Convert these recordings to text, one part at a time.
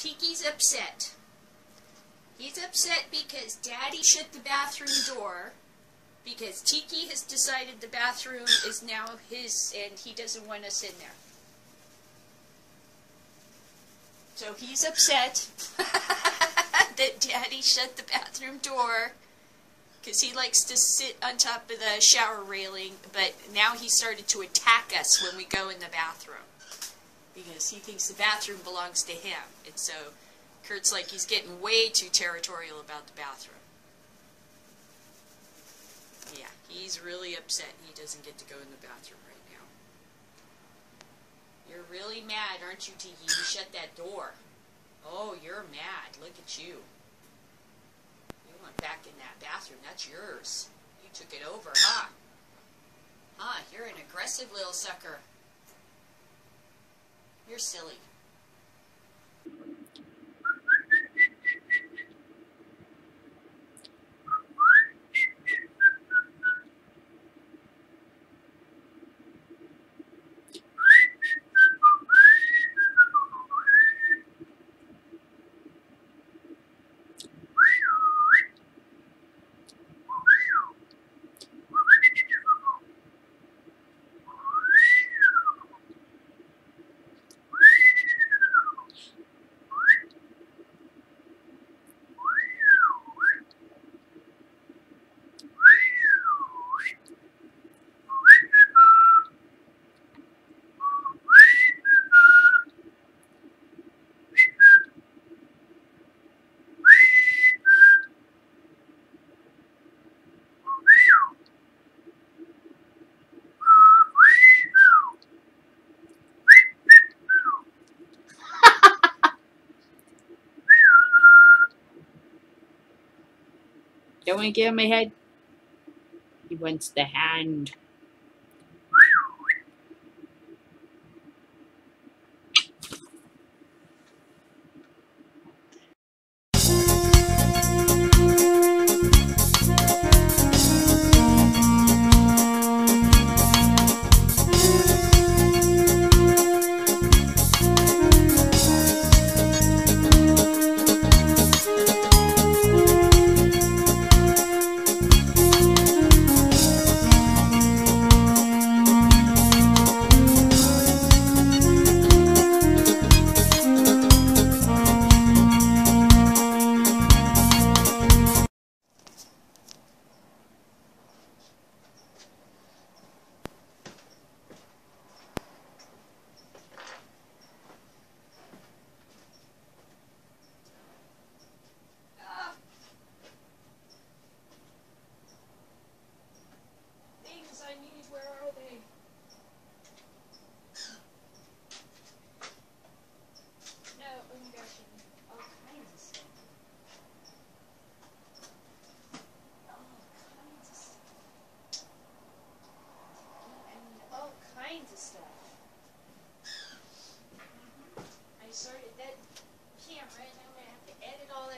Tiki's upset. He's upset because Daddy shut the bathroom door, because Tiki has decided the bathroom is now his and he doesn't want us in there. So he's upset that Daddy shut the bathroom door because he likes to sit on top of the shower railing, but now he started to attack us when we go in the bathroom because he thinks the bathroom belongs to him. And so Kurt's like he's getting way too territorial about the bathroom. Yeah, he's really upset he doesn't get to go in the bathroom right now. You're really mad, aren't you, Tiki? You shut that door. Oh, you're mad. Look at you. You went back in that bathroom. That's yours. You took it over, huh? Huh, you're an aggressive little sucker. You're silly. Don't want to get on my head. He wants the hand.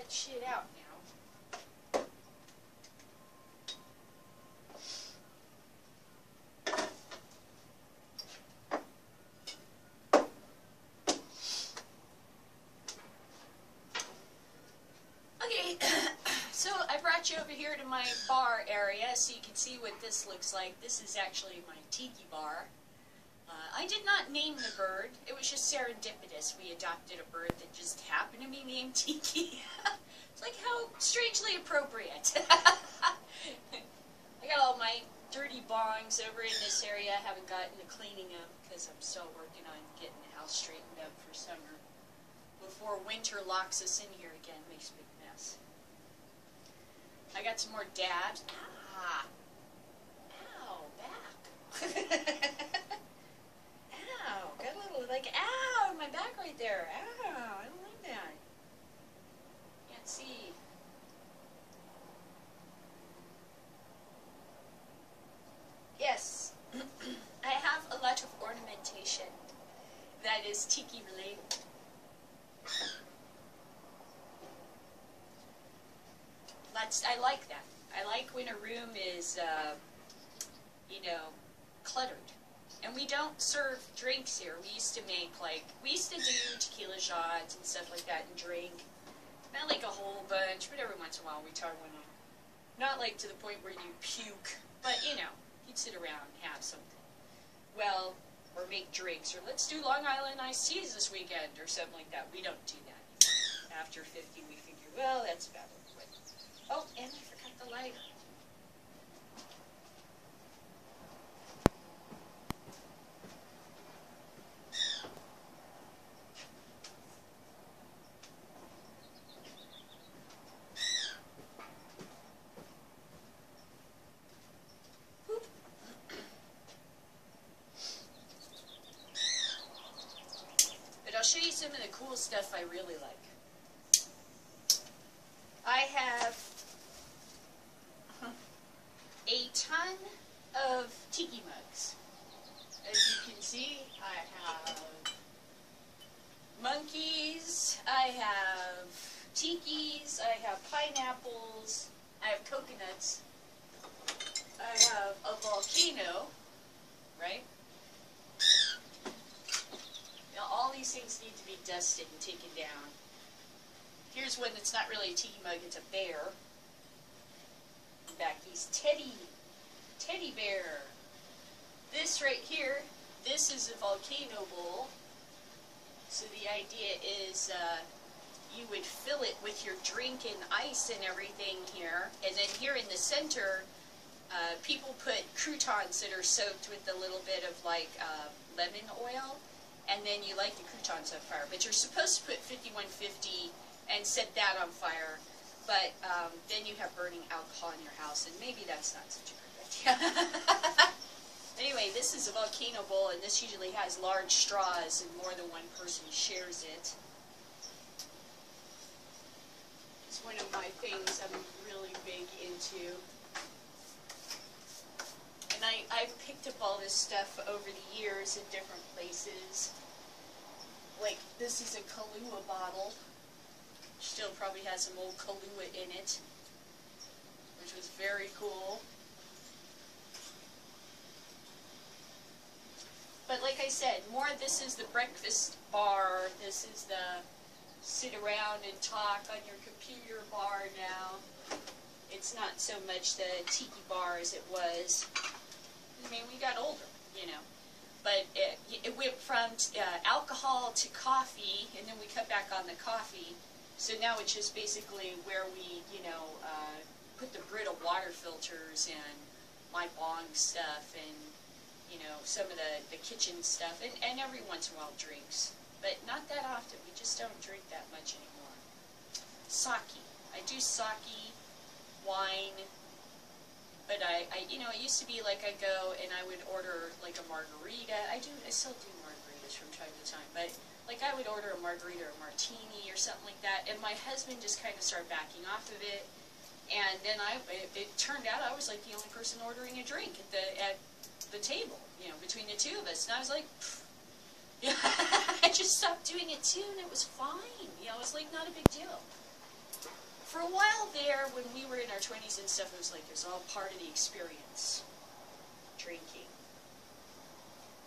Shit out now. Okay, so I brought you over here to my bar area so you can see what this looks like. This is actually my tiki bar. I did not name the bird. It was just serendipitous. We adopted a bird that just happened to be named Tiki. It's like how strangely appropriate. I got all my dirty bongs over in this area. I haven't gotten to cleaning them because I'm still working on getting the house straightened up for summer. Before winter locks us in here again, makes a big mess. I got some more dabs. Ah. Ow, back. Ow, got a little, like, ow, my back right there. Ow, I don't like that. Can't see. Yes, I have a lot of ornamentation that is tiki related. I like that. I like when a room is, you know, cluttered. And we don't serve drinks here. We used to make, like, we used to do tequila shots and stuff like that and drink. Not like a whole bunch, but every once in a while we try one on. Not like to the point where you puke, but, you know, you'd sit around and have something. Well, or make drinks, or let's do Long Island iced teas this weekend, or something like that. We don't do that anymore. After 50, we figure, well, that's about it. Oh, and I forgot the lighter. I'll show you some of the cool stuff I really like. I have a ton of tiki mugs. As you can see, I have monkeys, I have tikis, I have pineapples, I have coconuts, I have a volcano, right? Now, all these things need to be dusted and taken down. Here's one that's not really a tiki mug, it's a bear. Becky's teddy bear. This right here, this is a volcano bowl. So the idea is you would fill it with your drink and ice and everything here. And then here in the center, people put croutons that are soaked with a little bit of like lemon oil. And then you light the croutons on fire. But you're supposed to put 5150 and set that on fire. But then you have burning alcohol in your house, and maybe that's not such a good idea. Anyway, this is a volcano bowl, and this usually has large straws, and more than one person shares it. It's one of my things I'm really big into. And I've picked up all this stuff over the years in different places. Like, this is a Kahlua bottle. Still probably has some old Kahlua in it, which was very cool. But like I said, more this is the breakfast bar. This is the sit around and talk on your computer bar now. It's not so much the tiki bar as it was. I mean, we got older, you know. But it went from alcohol to coffee, and then we cut back on the coffee. So now it's just basically where we, you know, put the Brita water filters and my bong stuff and, you know, some of the kitchen stuff, and every once in a while drinks. But not that often. We just don't drink that much anymore. Sake. I do sake, wine. But you know, it used to be like I go and I would order like a margarita. I still do margaritas from time to time, but like I would order a margarita or a martini or something like that, and my husband just kind of started backing off of it. And then it turned out I was like the only person ordering a drink at the table, you know, between the two of us. And I was like, yeah, I just stopped doing it too, and it was fine. You know, it was like not a big deal. For a while there, when we were in our 20s and stuff, it was like it was all part of the experience. Drinking.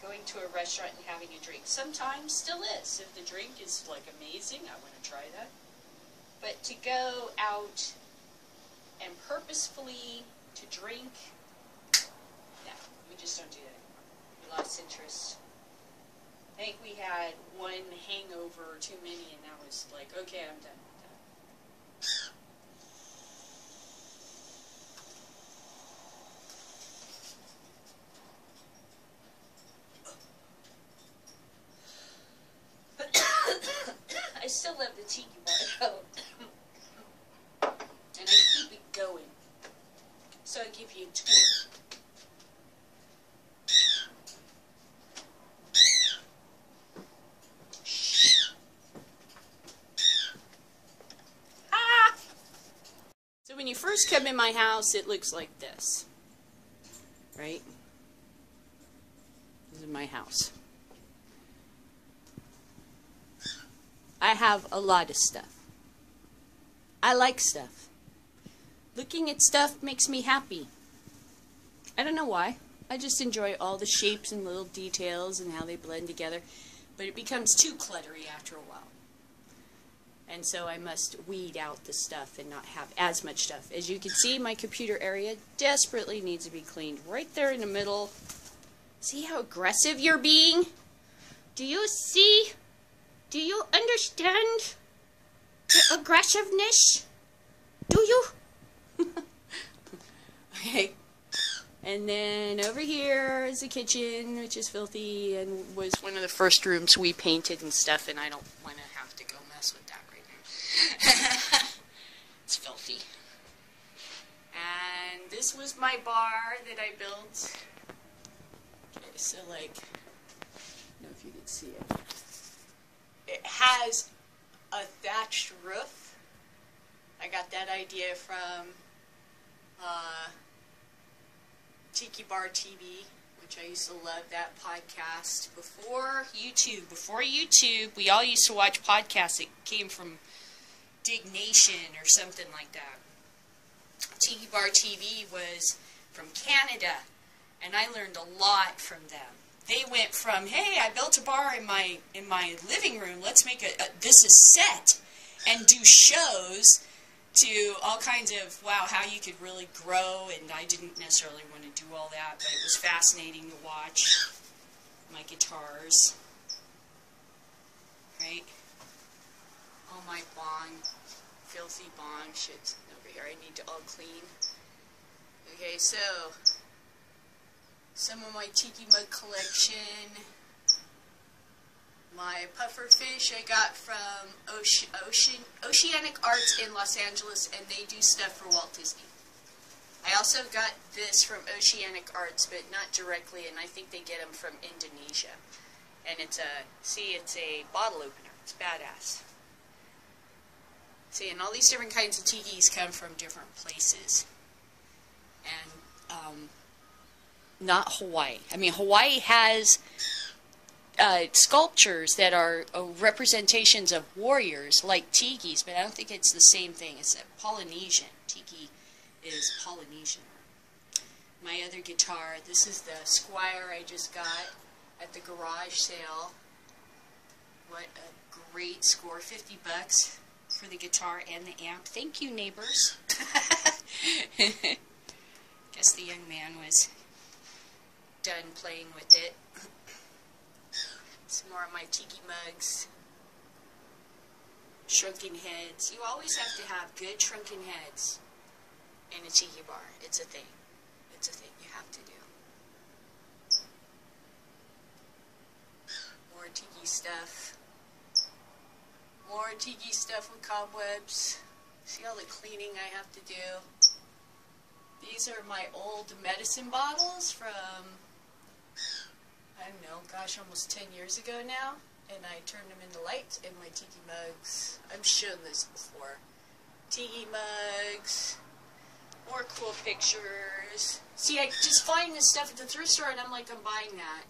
Going to a restaurant and having a drink. Sometimes still is. If the drink is like amazing, I want to try that. But to go out and purposefully to drink, no, we just don't do that anymore. We lost interest. I think we had one hangover too many, and that was like, okay, I'm done. I still love the tiki bar, and I keep it going. So I give you a tour. So when you first come in my house, it looks like this, right? This is my house. I have a lot of stuff. I like stuff. Looking at stuff makes me happy. I don't know why. I just enjoy all the shapes and little details and how they blend together. But it becomes too cluttery after a while. And so I must weed out the stuff and not have as much stuff. As you can see, my computer area desperately needs to be cleaned. Right there in the middle. See how aggressive you're being? Do you see? Do you understand the aggressiveness? Do you? Okay. And then over here is the kitchen, which is filthy and was one of the first rooms we painted and stuff, and I don't want to have to go mess with that right now. It's filthy. And this was my bar that I built. Okay, so like, I don't know if you can see it. It has a thatched roof. I got that idea from Tiki Bar TV, which I used to love that podcast. Before YouTube, we all used to watch podcasts that came from Dig Nation or something like that. Tiki Bar TV was from Canada, and I learned a lot from them. They went from, hey, I built a bar in my living room, let's make this a set and do shows, to all kinds of, wow, how you could really grow, and I didn't necessarily want to do all that, but it was fascinating to watch my guitars, right? All my bong, filthy bong shit over here I need to all clean. Okay, so, some of my tiki mug collection. My puffer fish I got from Oceanic Arts in Los Angeles, and they do stuff for Walt Disney. I also got this from Oceanic Arts, but not directly, and I think they get them from Indonesia. And it's a bottle opener. It's badass. See, and all these different kinds of tikis come from different places. And, not Hawaii. I mean, Hawaii has sculptures that are representations of warriors, like tikis, but I don't think it's the same thing. It's a Polynesian. Tiki is Polynesian. My other guitar, this is the Squire I just got at the garage sale. What a great score, 50 bucks for the guitar and the amp. Thank you, neighbors. Guess the young man was done playing with it. Some more of my tiki mugs. Shrunken heads. You always have to have good shrunken heads in a tiki bar. It's a thing. It's a thing you have to do. More tiki stuff. More tiki stuff with cobwebs. See all the cleaning I have to do. These are my old medicine bottles from, I don't know, gosh, almost 10 years ago now. And I turned them into lights in my tiki mugs. I've shown this before. Tiki mugs. More cool pictures. See, I just find this stuff at the thrift store and I'm like, I'm buying that.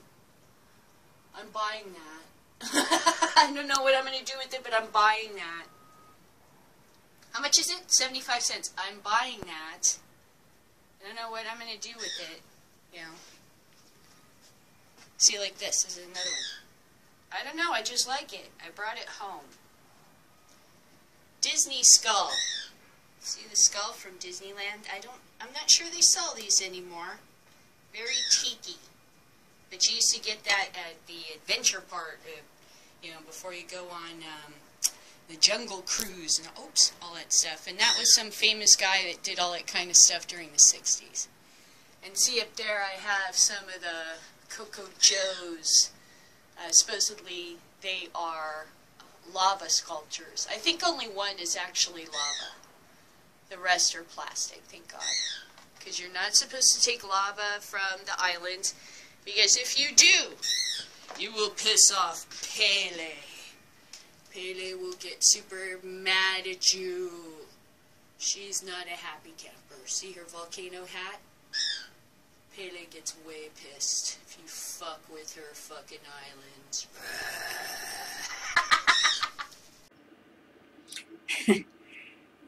I'm buying that. I don't know what I'm going to do with it, but I'm buying that. How much is it? 75 cents. I'm buying that. I don't know what I'm going to do with it. You know. See, like this is another one. I don't know, I just like it. I brought it home. Disney skull. See the skull from Disneyland? I'm not sure they sell these anymore. Very tiki. But you used to get that at the adventure part, you know, before you go on the Jungle Cruise and oops, all that stuff. And that was some famous guy that did all that kind of stuff during the 60s. And see up there I have some of the Coco Joes. Supposedly they are lava sculptures. I think only one is actually lava. The rest are plastic, thank God. Because you're not supposed to take lava from the islands. Because if you do, you will piss off Pele. Pele will get super mad at you. She's not a happy camper. See her volcano hat? Pele gets way pissed if you fuck with her fucking islands.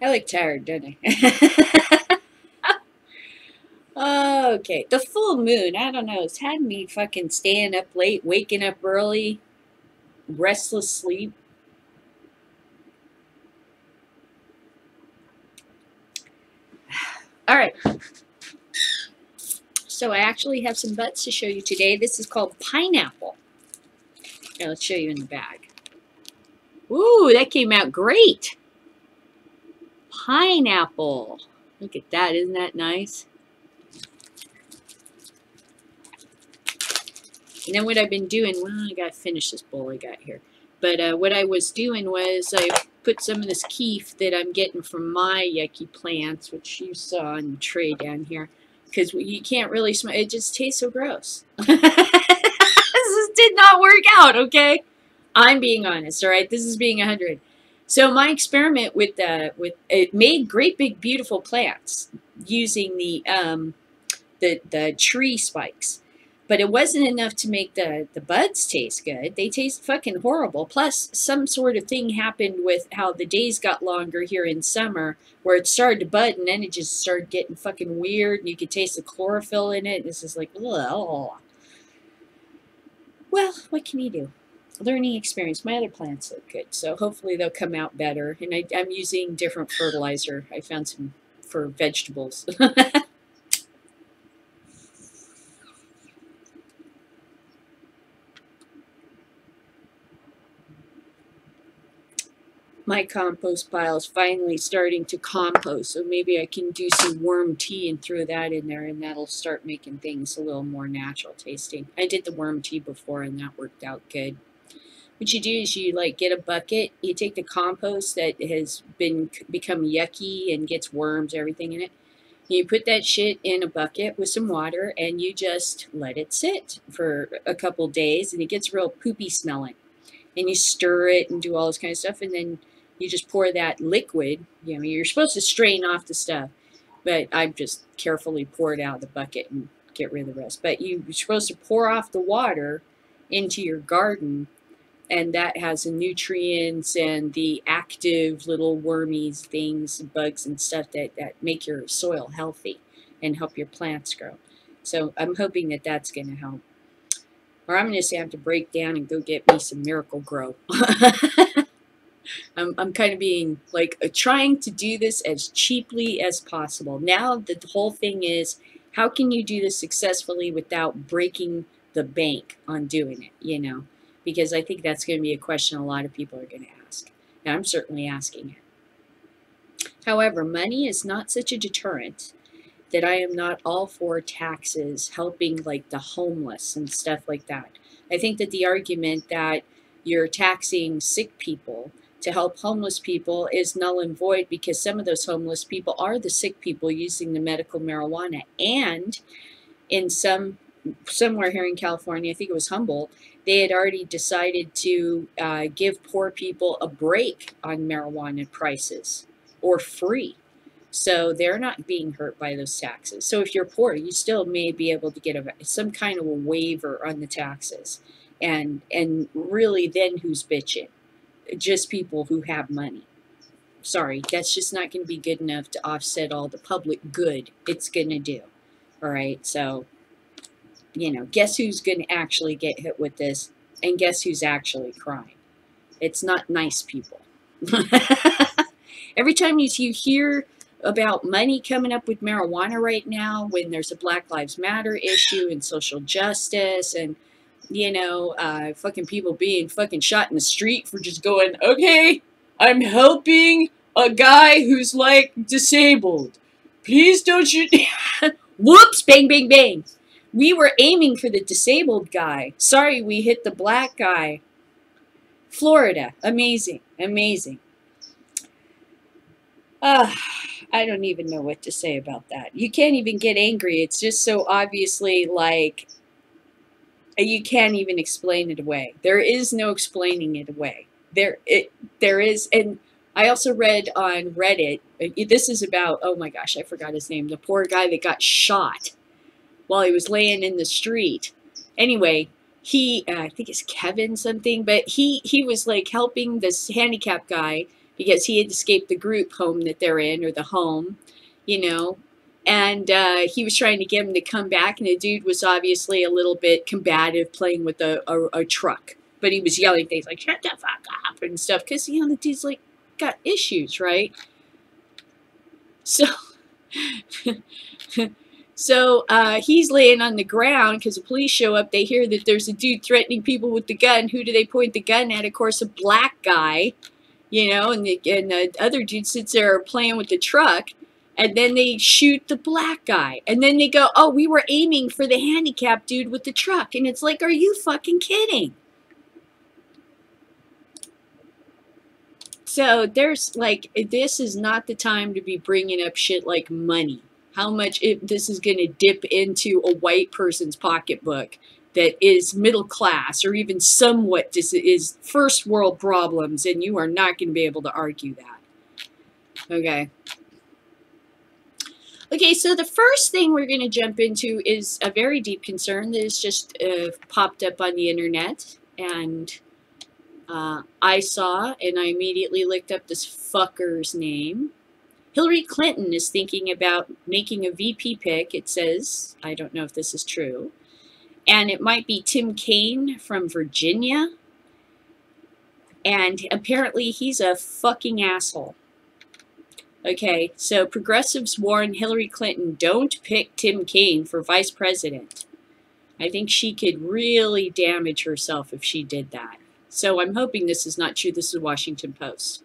I look tired, don't I? Oh, Okay, the full moon, I don't know, it's had me fucking staying up late, waking up early, restless sleep. All right. So I actually have some buds to show you today. This is called pineapple. Now let's show you in the bag. Ooh, that came out great. Pineapple. Look at that. Isn't that nice? And then what I've been doing, well, I got to finish this bowl I got here. But what I was doing was I put some of this keef that I'm getting from my yucky plants, which you saw in the tray down here, because you can't really smell. It just tastes so gross. This did not work out, okay? I'm being honest, all right? This is being 100. So my experiment with it made great big beautiful plants using the tree spikes. But it wasn't enough to make the buds taste good. They taste fucking horrible. Plus, some sort of thing happened with how the days got longer here in summer, where it started to bud, and then it just started getting fucking weird, and you could taste the chlorophyll in it. And it's just like, ugh. Well, what can you do? Learning experience. My other plants look good, so hopefully they'll come out better. And I'm using different fertilizer. I found some for vegetables. My compost pile is finally starting to compost, so maybe I can do some worm tea and throw that in there, and that'll start making things a little more natural tasting. I did the worm tea before, and that worked out good. What you do is you like get a bucket, you take the compost that has become yucky and gets worms, everything in it. You put that shit in a bucket with some water, and you just let it sit for a couple days, and it gets real poopy smelling. And you stir it and do all this kind of stuff, and then you just pour that liquid. You know, you're supposed to strain off the stuff, but I just carefully pour it out of the bucket and get rid of the rest. But you're supposed to pour off the water into your garden, and that has the nutrients and the active little wormies, things, bugs and stuff that make your soil healthy and help your plants grow. So I'm hoping that that's going to help. Or I'm going to have to break down and go get me some Miracle-Gro. I'm kind of being like trying to do this as cheaply as possible. Now that the whole thing is, how can you do this successfully without breaking the bank on doing it, you know? Because I think that's going to be a question a lot of people are going to ask. And I'm certainly asking it. However, money is not such a deterrent that I am not all for taxes helping like the homeless and stuff like that. I think that the argument that you're taxing sick people to help homeless people is null and void, because some of those homeless people are the sick people using the medical marijuana. And in somewhere here in California, I think it was Humboldt, they had already decided to give poor people a break on marijuana prices, or free. So they're not being hurt by those taxes. So if you're poor, you still may be able to get some kind of a waiver on the taxes. And really, then who's bitching? Just people who have money. Sorry, that's just not going to be good enough to offset all the public good it's going to do. All right, so, you know, guess who's going to actually get hit with this? And guess who's actually crying? It's not nice people. Every time you hear about money coming up with marijuana right now, when there's a Black Lives Matter issue and social justice and, you know, fucking people being fucking shot in the street for just going, okay, I'm helping a guy who's like disabled. Please don't shoot. Whoops, bang, bang, bang. We were aiming for the disabled guy. Sorry, we hit the black guy. Florida, amazing, amazing. I don't even know what to say about that. You can't even get angry. It's just so obviously like, you can't even explain it away. There is no explaining it away. There is, and I also read on Reddit, this is about, oh my gosh, I forgot his name, the poor guy that got shot while he was laying in the street. Anyway, he, I think it's Kevin something, but he was like helping this handicapped guy because he had escaped the group home that they're in, or the home, you know, And he was trying to get him to come back, and the dude was obviously a little bit combative, playing with a truck. But he was yelling things like, shut the fuck up, and stuff, because, you know, the dude's, like, got issues, right? So, he's laying on the ground because the police show up. They hear that there's a dude threatening people with the gun. Who do they point the gun at? Of course, a black guy, you know, and the other dude sits there playing with the truck. And then they shoot the black guy. And then they go, oh, we were aiming for the handicapped dude with the truck. And it's like, are you fucking kidding? So there's like, this is not the time to be bringing up shit like money. How much this is going to dip into a white person's pocketbook that is middle class or even somewhat is first world problems. And you are not going to be able to argue that. Okay. Okay, so the first thing we're going to jump into is a very deep concern that has just popped up on the internet, and I saw, and I immediately looked up this fucker's name. Hillary Clinton is thinking about making a VP pick, it says. I don't know if this is true. And it might be Tim Kaine from Virginia. And apparently he's a fucking asshole. Okay, so progressives warn Hillary Clinton, don't pick Tim Kaine for vice president. I think she could really damage herself if she did that. So I'm hoping this is not true. This is Washington Post.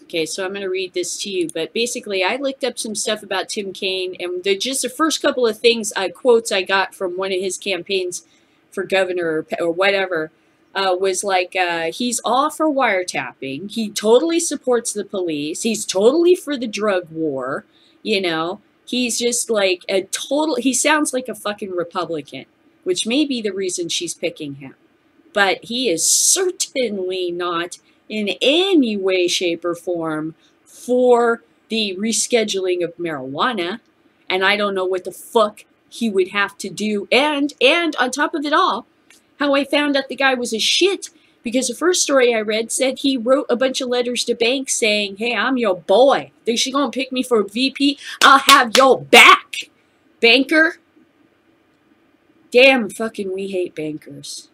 Okay, so I'm going to read this to you. But basically, I looked up some stuff about Tim Kaine, and just the first couple of things, quotes I got from one of his campaigns for governor or whatever, was like, he's all for wiretapping. He totally supports the police. He's totally for the drug war. You know, he's just like a total, he sounds like a fucking Republican, which may be the reason she's picking him. But he is certainly not in any way, shape, or form for the rescheduling of marijuana. And I don't know what the fuck he would have to do. And on top of it all, how I found out the guy was a shit, because the first story I read said he wrote a bunch of letters to banks saying, hey, I'm your boy. Think she gonna pick me for VP? I'll have your back, banker. Damn, fucking we hate bankers.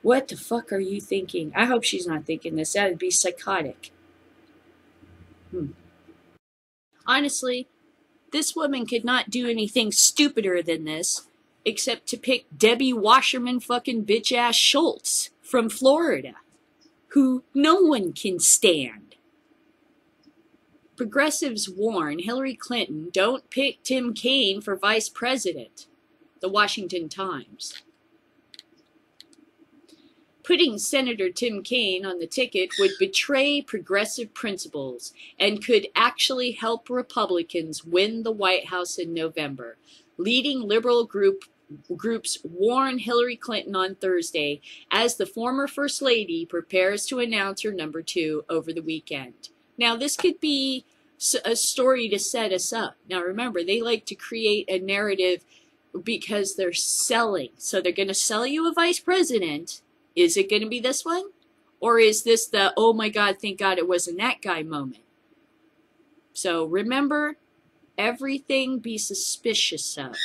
What the fuck are you thinking? I hope she's not thinking this. That would be psychotic. Honestly, this woman could not do anything stupider than this, except to pick Debbie Wasserman fucking bitch-ass Schultz from Florida, who no one can stand. Progressives warn Hillary Clinton, don't pick Tim Kaine for vice president. The Washington Times. Putting Senator Tim Kaine on the ticket would betray progressive principles and could actually help Republicans win the White House in November. Leading liberal groups warn Hillary Clinton on Thursday as the former First Lady prepares to announce her number 2 over the weekend. Now, this could be a story to set us up. Now, remember, they like to create a narrative because they're selling. So they're going to sell you a vice president. Is it going to be this one? Or is this the, oh my God, thank God it wasn't that guy moment? So remember, everything be suspicious of.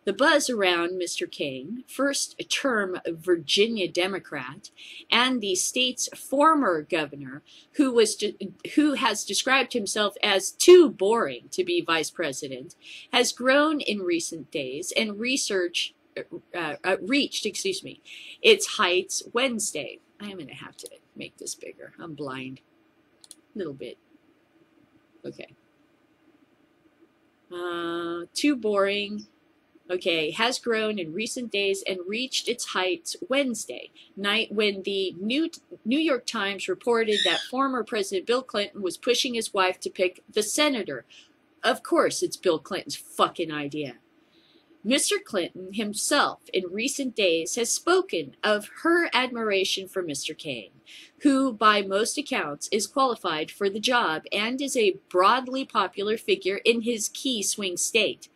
The buzz around Mr. Kaine, first-term Virginia Democrat, and the state's former governor, who has described himself as too boring to be vice president, has grown in recent days, and reached its heights Wednesday. I'm going to have to make this bigger. I'm blind. A little bit. Okay. Too boring. Okay, has grown in recent days and reached its heights Wednesday night when the New York Times reported that former President Bill Clinton was pushing his wife to pick the senator. Of course, it's Bill Clinton's fucking idea. Mr. Clinton himself in recent days has spoken of her admiration for Mr. Kaine, who by most accounts is qualified for the job and is a broadly popular figure in his key swing state.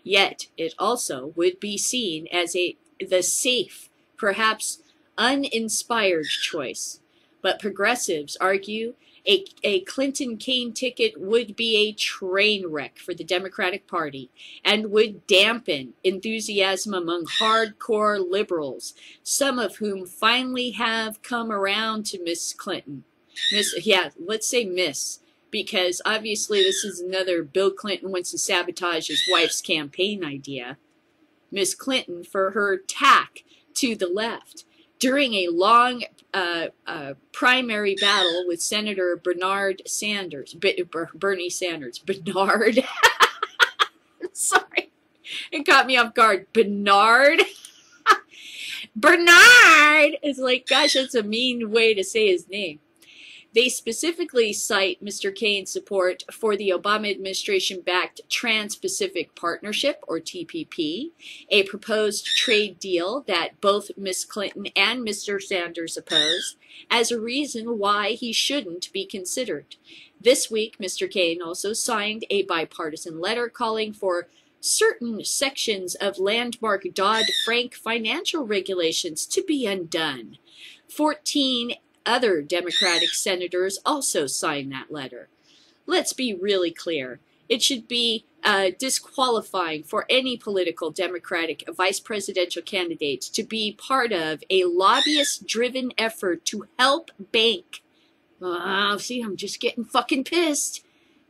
Yet it also would be seen as the safe, perhaps uninspired choice. But progressives argue a Clinton-Kaine ticket would be a train wreck for the Democratic Party and would dampen enthusiasm among hardcore liberals, some of whom finally have come around to Miss Clinton. Let's say Miss, because obviously this is another Bill Clinton wants to sabotage his wife's campaign idea. Miss Clinton for her tack to the left. During a long primary battle with Senator Bernie Sanders. Bernard. Sorry. It caught me off guard. Bernard. Bernard is like, gosh, that's a mean way to say his name. They specifically cite Mr. Kaine's support for the Obama administration-backed Trans-Pacific Partnership, or TPP, a proposed trade deal that both Ms. Clinton and Mr. Sanders opposed, as a reason why he shouldn't be considered. This week, Mr. Kaine also signed a bipartisan letter calling for certain sections of landmark Dodd-Frank financial regulations to be undone. 14 other Democratic senators also signed that letter. Let's be really clear. It should be disqualifying for any political Democratic vice presidential candidate to be part of a lobbyist-driven effort to help bank. See, I'm just getting fucking pissed.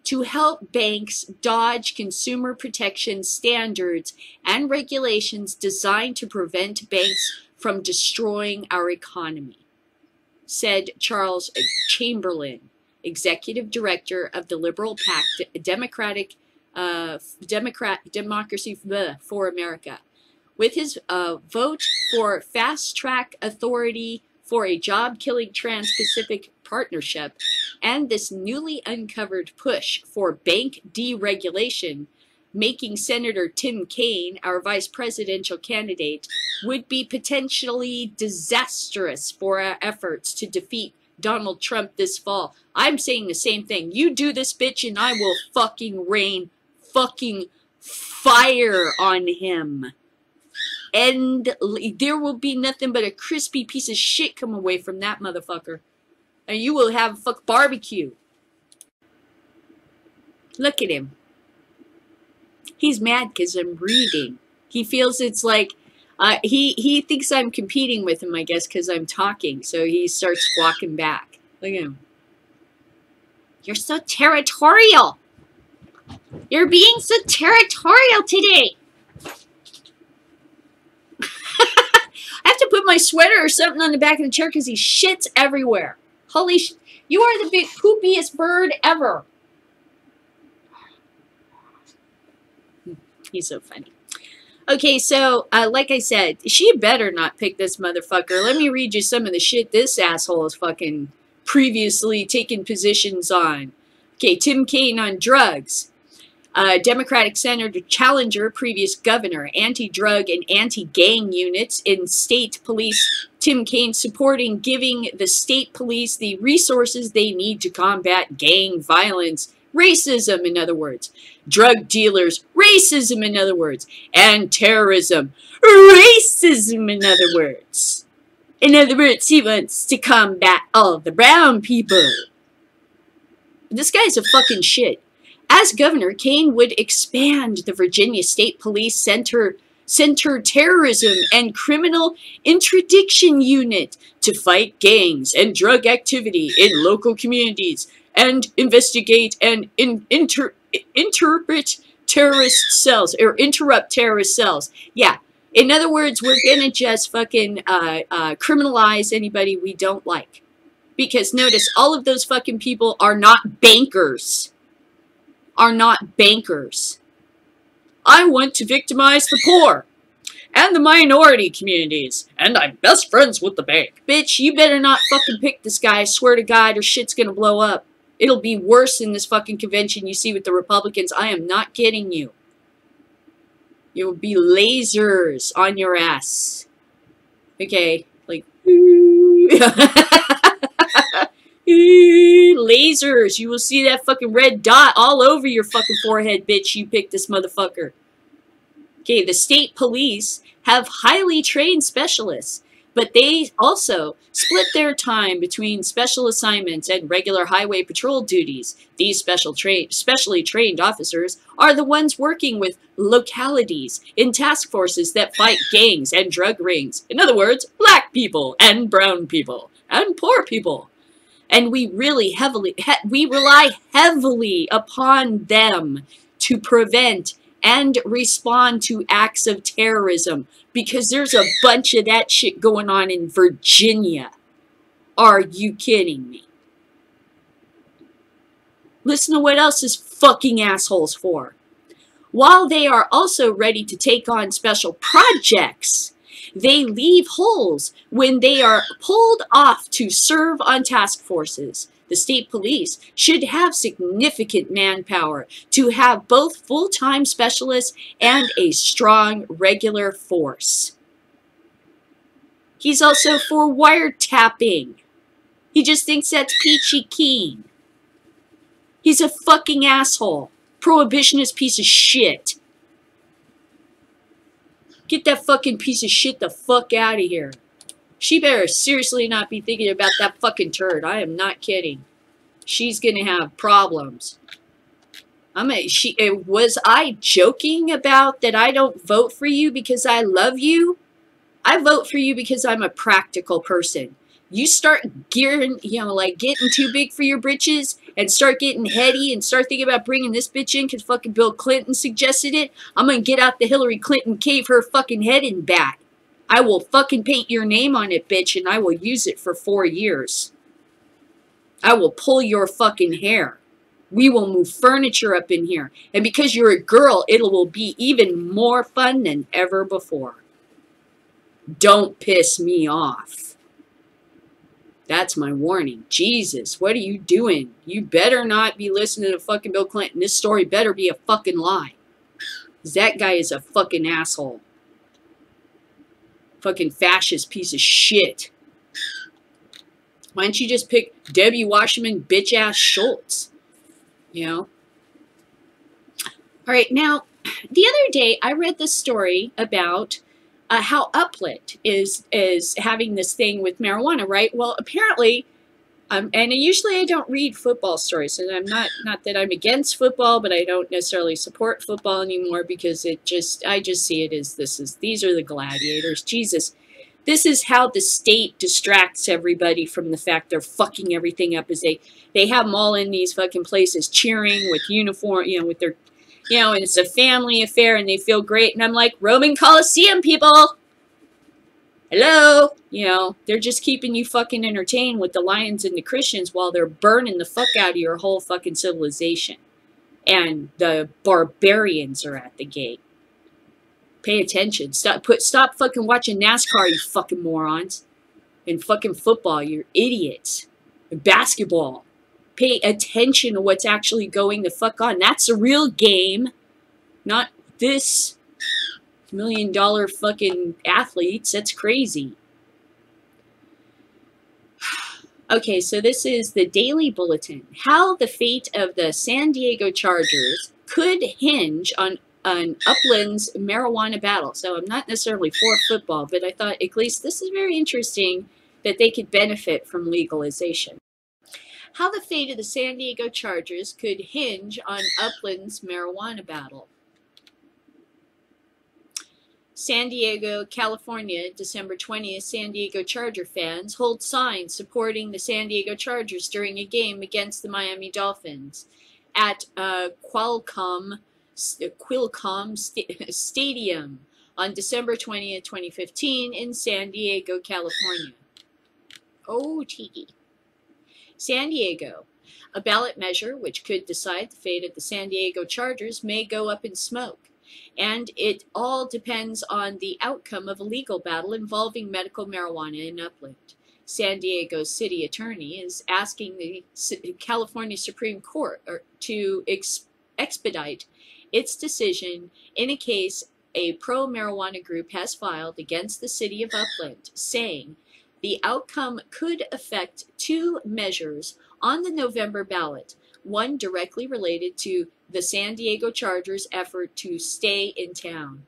To help banks dodge consumer protection standards and regulations designed to prevent banks from destroying our economy, said Charles Chamberlain, executive director of the liberal-packed Democracy for America. With his vote for fast-track authority for a job-killing Trans-Pacific Partnership and this newly uncovered push for bank deregulation, making Senator Tim Kaine our vice presidential candidate would be potentially disastrous for our efforts to defeat Donald Trump this fall. I'm saying the same thing. You do this, bitch, and I will fucking rain fucking fire on him. And there will be nothing but a crispy piece of shit come away from that motherfucker. And you will have a fuck barbecue. Look at him. He's mad because I'm reading. He feels it's like, he thinks I'm competing with him, I guess, because I'm talking. So he starts walking back. Look at him. You're so territorial. You're being so territorial today. I have to put my sweater or something on the back of the chair because he shits everywhere. Holy sh... You are the big poopiest bird ever. He's so funny. Okay, so, like I said, she better not pick this motherfucker. Let me read you some of the shit this asshole has fucking previously taken positions on. Okay, Tim Kaine on drugs. Democratic Senator Challenger, previous governor, anti-drug and anti-gang units in state police. Tim Kaine supporting giving the state police the resources they need to combat gang violence. Racism, in other words. Drug dealers, racism, in other words. And terrorism, racism, in other words. In other words, he wants to combat all the brown people. This guy's a fucking shit. As governor, Kaine would expand the Virginia State Police Center Terrorism and Criminal Interdiction Unit to fight gangs and drug activity in local communities and investigate and interrupt terrorist cells. Yeah. In other words, we're going to just fucking criminalize anybody we don't like. Because notice, all of those fucking people are not bankers. I want to victimize the poor and the minority communities, and I'm best friends with the bank. Bitch, you better not fucking pick this guy, I swear to God, or shit's gonna blow up. It'll be worse in this fucking convention you see with the Republicans. I am not kidding you. You will be lasers on your ass. Okay, like... lasers. You will see that fucking red dot all over your fucking forehead, bitch. You picked this motherfucker. Okay, the state police have highly trained specialists. But they also split their time between special assignments and regular highway patrol duties. These specially trained officers are the ones working with localities in task forces that fight gangs and drug rings. In other words, black people and brown people and poor people. And we rely heavily upon them to prevent and respond to acts of terrorism, because there's a bunch of that shit going on in Virginia. Are you kidding me? Listen to what else this fucking asshole's for. While they are also ready to take on special projects, they leave holes when they are pulled off to serve on task forces. The state police should have significant manpower to have both full-time specialists and a strong regular force. He's also for wiretapping. He just thinks that's peachy keen. He's a fucking asshole. Prohibitionist piece of shit. Get that fucking piece of shit the fuck out of here. She better seriously not be thinking about that fucking turd. I am not kidding. She's gonna have problems. Was I joking about that I don't vote for you because I love you? I vote for you because I'm a practical person. You start gearing, like getting too big for your britches and start getting heady and start thinking about bringing this bitch in because fucking Bill Clinton suggested it, I'm gonna get out the Hillary Clinton cave her fucking head in bat. I will fucking paint your name on it, bitch, and I will use it for 4 years. I will pull your fucking hair. We will move furniture up in here. And because you're a girl, it will be even more fun than ever before. Don't piss me off. That's my warning. Jesus, what are you doing? You better not be listening to fucking Bill Clinton. This story better be a fucking lie. 'Cause that guy is a fucking asshole. Fucking fascist piece of shit. Why don't you just pick Debbie Wasserman bitch-ass Schultz? All right, now, the other day I read this story about how Upland is having this thing with marijuana, right? Well, apparently, and usually I don't read football stories, and I'm not that I'm against football, but I don't necessarily support football anymore because I just see it as these are the gladiators. Jesus, this is how the state distracts everybody from the fact they're fucking everything up, as they have them all in these fucking places cheering with uniform, with their, and it's a family affair and they feel great. And I'm like, Roman Coliseum, people. Hello. They're just keeping you fucking entertained with the lions and the Christians while they're burning the fuck out of your whole fucking civilization. And the barbarians are at the gate. Pay attention. Stop fucking watching NASCAR, you fucking morons. And fucking football, you're idiots. And basketball. Pay attention to what's actually going the fuck on. That's a real game. Not this $1 million fucking athletes. That's crazy. Okay, so this is the Daily Bulletin. How the fate of the San Diego Chargers could hinge on Upland's marijuana battle. So I'm not necessarily for football, but I thought at least this is very interesting that they could benefit from legalization. How the fate of the San Diego Chargers could hinge on Upland's marijuana battle. San Diego, California, December 20th, San Diego Charger fans hold signs supporting the San Diego Chargers during a game against the Miami Dolphins at Qualcomm Stadium on December 20th, 2015 in San Diego, California. Oh, TIKI. San Diego. A ballot measure which could decide the fate of the San Diego Chargers may go up in smoke. And it all depends on the outcome of a legal battle involving medical marijuana in Upland. San Diego City Attorney is asking the California Supreme Court to expedite its decision in a case a pro-marijuana group has filed against the city of Upland, saying the outcome could affect 2 measures on the November ballot, one directly related to the San Diego Chargers' effort to stay in town.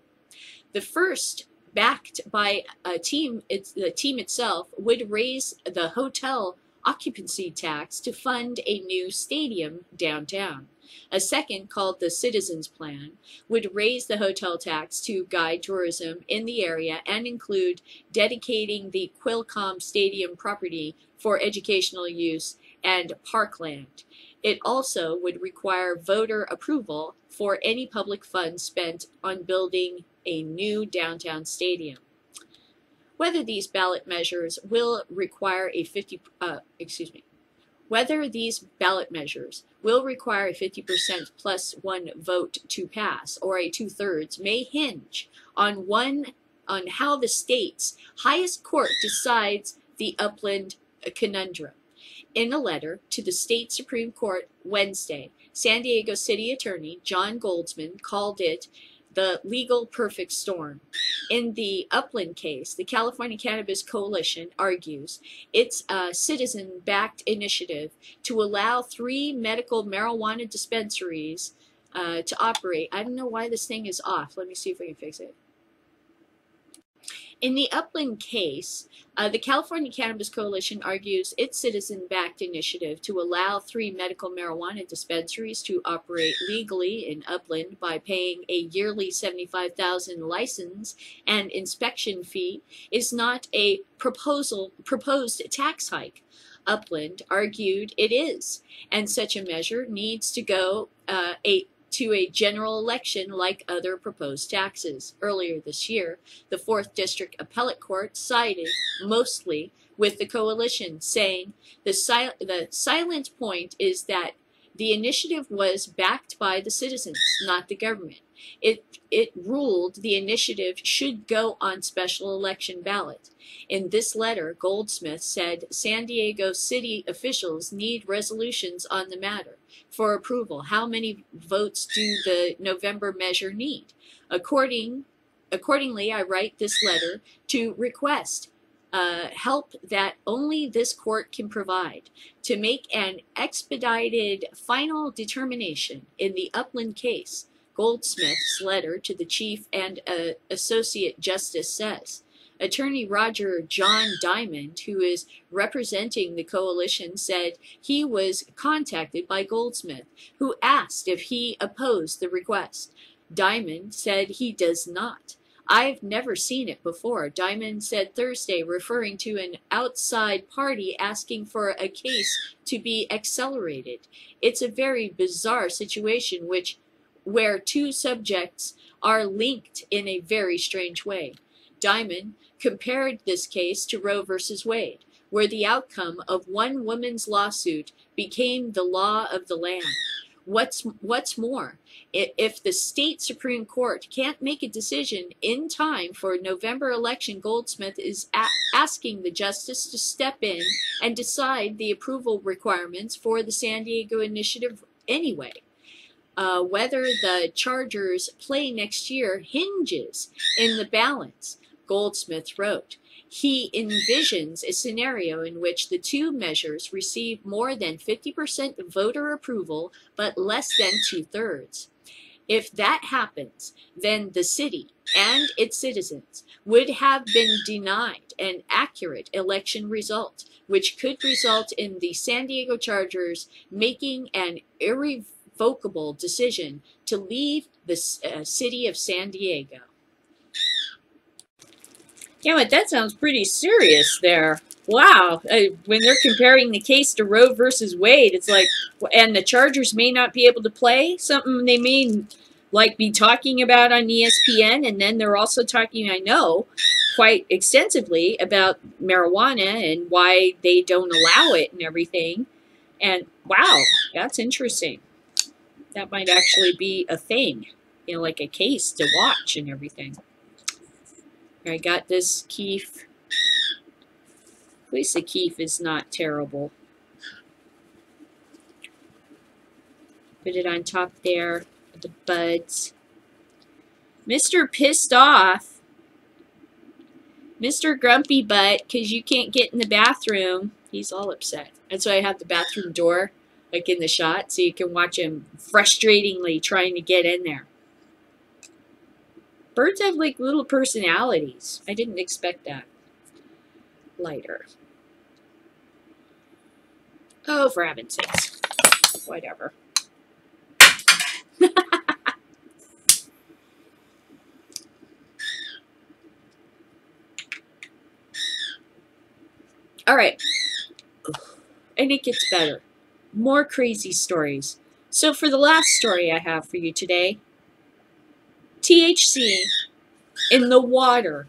The first backed by a team, the team itself would raise the hotel occupancy tax to fund a new stadium downtown. A second, called the Citizens Plan, would raise the hotel tax to guide tourism in the area and include dedicating the Qualcomm Stadium property for educational use and parkland. It also would require voter approval for any public funds spent on building a new downtown stadium. Whether these ballot measures will require a 50% plus one vote to pass, or a 2/3, may hinge on how the state's highest court decides the Upland conundrum. In a letter to the state Supreme Court Wednesday, San Diego City Attorney John Goldsman called it the legal perfect storm. In the Upland case, the California Cannabis Coalition argues it's a citizen-backed initiative to allow 3 medical marijuana dispensaries to operate. I don't know why this thing is off. Let me see if I can fix it. In the Upland case, the California Cannabis Coalition argues its citizen-backed initiative to allow 3 medical marijuana dispensaries to operate legally in Upland by paying a yearly $75,000 license and inspection fee is not a proposed tax hike. Upland argued it is, and such a measure needs to go to a general election like other proposed taxes. Earlier this year, the 4th District Appellate Court sided mostly with the coalition, saying the silent point is that the initiative was backed by the citizens, not the government. It ruled the initiative should go on special election ballot. In this letter, Goldsmith said San Diego city officials need resolutions on the matter for approval. How many votes do the November measure need? Accordingly, I write this letter to request help that only this court can provide to make an expedited final determination in the Upland case. Goldsmith's letter to the Chief and Associate Justice says. Attorney Roger John Diamond, who is representing the coalition, said he was contacted by Goldsmith, who asked if he opposed the request. Diamond said he does not. I've never seen it before, Diamond said Thursday, referring to an outside party asking for a case to be accelerated. It's a very bizarre situation where 2 subjects are linked in a very strange way. Diamond compared this case to Roe v. Wade, where the outcome of one woman's lawsuit became the law of the land. What's more, if the state Supreme Court can't make a decision in time for November election, Goldsmith is asking the justice to step in and decide the approval requirements for the San Diego initiative anyway. Whether the Chargers play next year hinges in the balance, Goldsmith wrote. He envisions a scenario in which the 2 measures receive more than 50% voter approval, but less than 2/3. If that happens, then the city and its citizens would have been denied an accurate election result, which could result in the San Diego Chargers making an irrevocable decision to leave the city of San Diego. Yeah, but that sounds pretty serious there. Wow. When they're comparing the case to Roe versus Wade, it's like, and the Chargers may not be able to play, something they may be talking about on ESPN, and then they're also talking, I know, quite extensively about marijuana and why they don't allow it and everything. And wow, that's interesting. That might actually be a thing, like a case to watch and everything. I got this keef. At least the keef is not terrible. Put it on top there with the buds. Mr. Pissed Off. Mr. Grumpy Butt, because you can't get in the bathroom. He's all upset. That's why I have the bathroom door in the shot, so you can watch him frustratingly trying to get in there. Birds have like little personalities. I didn't expect that. Lighter. Oh, for heaven's sakes. Whatever. All right. And it gets better. More crazy stories. So for the last story I have for you today, THC in the water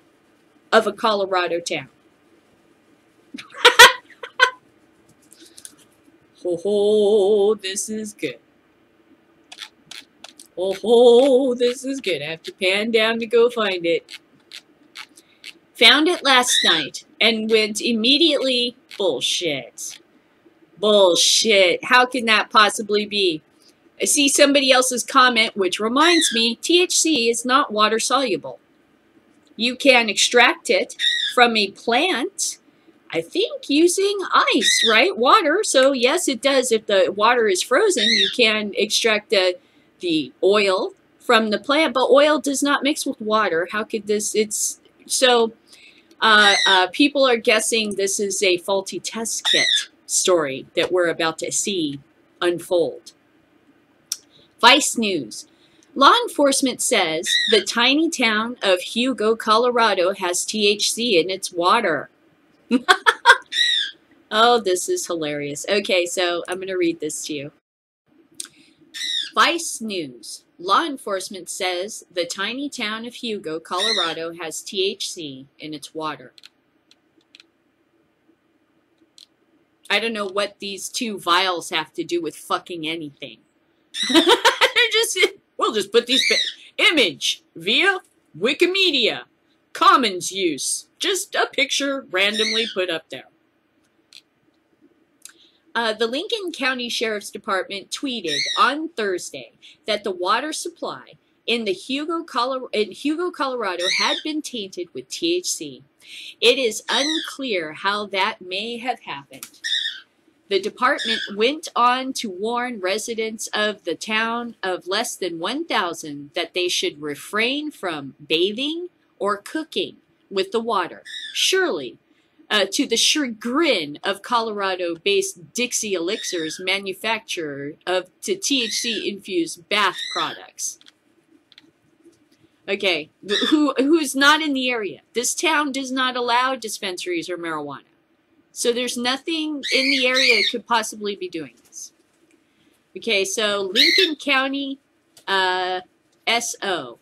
of a Colorado town. Ho ho, this is good. Ho ho, this is good. I have to pan down to go find it. Found it last night and went immediately, bullshit. Bullshit. How can that possibly be? I see somebody else's comment, which reminds me, THC is not water soluble. You can extract it from a plant, I think using ice, right? Water. So yes, it does. If the water is frozen, you can extract the oil from the plant, but oil does not mix with water. How could this, it's, so people are guessing this is a faulty test kit story that we're about to see unfold. Vice News. Law enforcement says the tiny town of Hugo, Colorado has THC in its water. Oh, this is hilarious. Okay, so I'm going to read this to you. Vice News. Law enforcement says the tiny town of Hugo, Colorado has THC in its water. I don't know what these two vials have to do with fucking anything. We'll just put these image via Wikimedia. Commons use. Just a picture randomly put up there. The Lincoln County Sheriff's Department tweeted on Thursday that the water supply in Hugo, Colorado had been tainted with THC. It is unclear how that may have happened. The department went on to warn residents of the town of less than 1,000 that they should refrain from bathing or cooking with the water. Surely, to the chagrin of Colorado-based Dixie Elixirs, manufacturer of THC-infused bath products. Okay, who's not in the area? This town does not allow dispensaries or marijuana. So there's nothing in the area that could possibly be doing this. Okay, so Lincoln County SO.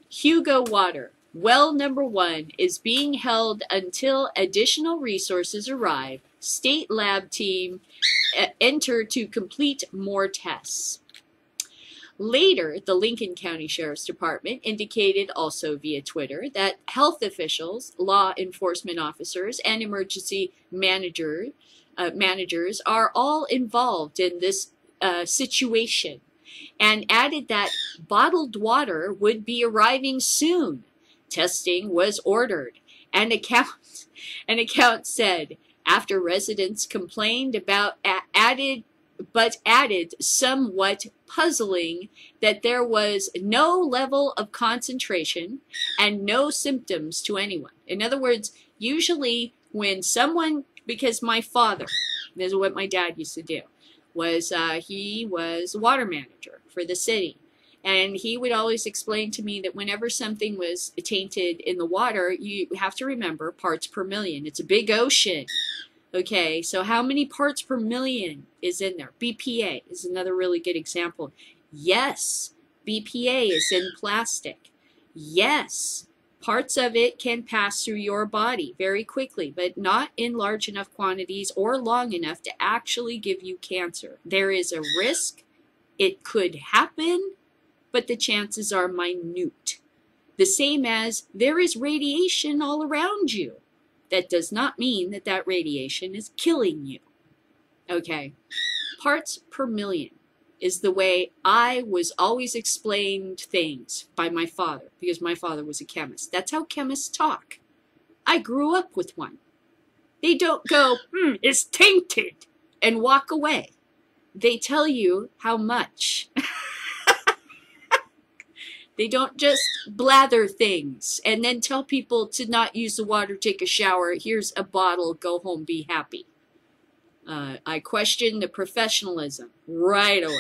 Hugo Water. Well number 1 is being held until additional resources arrive. State lab team enter to complete more tests. Later, the Lincoln County Sheriff's Department indicated also via Twitter that health officials, law enforcement officers, and emergency managers are all involved in this situation, and added that bottled water would be arriving soon. Testing was ordered. An account said after residents complained about added somewhat puzzling that there was no level of concentration and no symptoms to anyone. In other words, usually when someone, because my father, this is what my dad used to do, was he was a water manager for the city. And he would always explain to me that whenever something was tainted in the water, you have to remember parts per million. It's a big ocean. Okay, so how many parts per million is in there? BPA is another really good example. Yes, BPA is in plastic. Yes, parts of it can pass through your body very quickly, but not in large enough quantities or long enough to actually give you cancer. There is a risk. It could happen, but the chances are minute. The same as there is radiation all around you. That does not mean that that radiation is killing you. Okay, parts per million is the way I was always explained things by my father, because my father was a chemist. That's how chemists talk. I grew up with one. They don't go, it's tainted, and walk away. They tell you how much. They don't just blather things and then tell people to not use the water, take a shower. Here's a bottle, go home, be happy. I question the professionalism right away.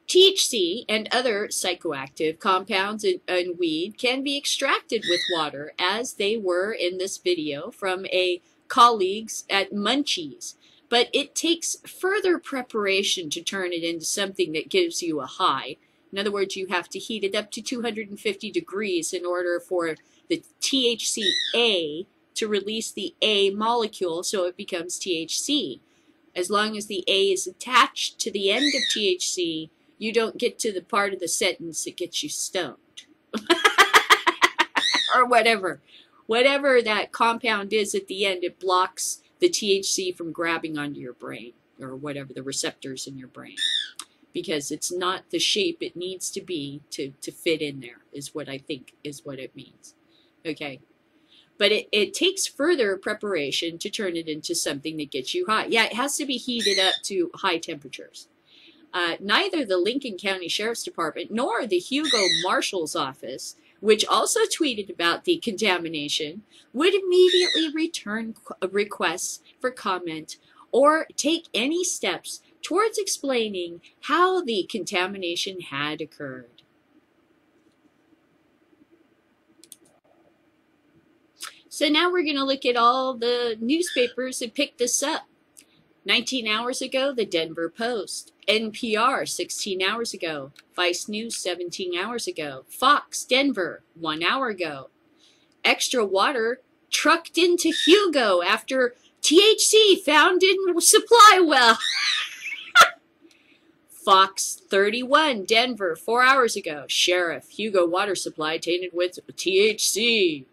THC and other psychoactive compounds in weed can be extracted with water, as they were in this video from a colleagues at Munchies. But it takes further preparation to turn it into something that gives you a high. In other words, you have to heat it up to 250 degrees in order for the THCA to release the A molecule, so it becomes THC. As long as the A is attached to the end of THC, you don't get to the part of the sentence that gets you stoned. Or whatever. Whatever that compound is at the end, it blocks the THC from grabbing onto your brain, or whatever, the receptors in your brain. Because it's not the shape it needs to be to fit in there, is what I think is what it means. Okay? But it takes further preparation to turn it into something that gets you high. Yeah, it has to be heated up to high temperatures. Neither the Lincoln County Sheriff's Department nor the Hugo Marshal's Office, which also tweeted about the contamination, would immediately return requests for comment or take any steps towards explaining how the contamination had occurred. So now we're going to look at all the newspapers that picked this up. 19 hours ago, the Denver Post. NPR, 16 hours ago. Vice News, 17 hours ago. Fox, Denver, 1 hour ago. Extra water trucked into Hugo after THC found in supply well. Fox 31, Denver, 4 hours ago. Sheriff, Hugo water supply tainted with THC.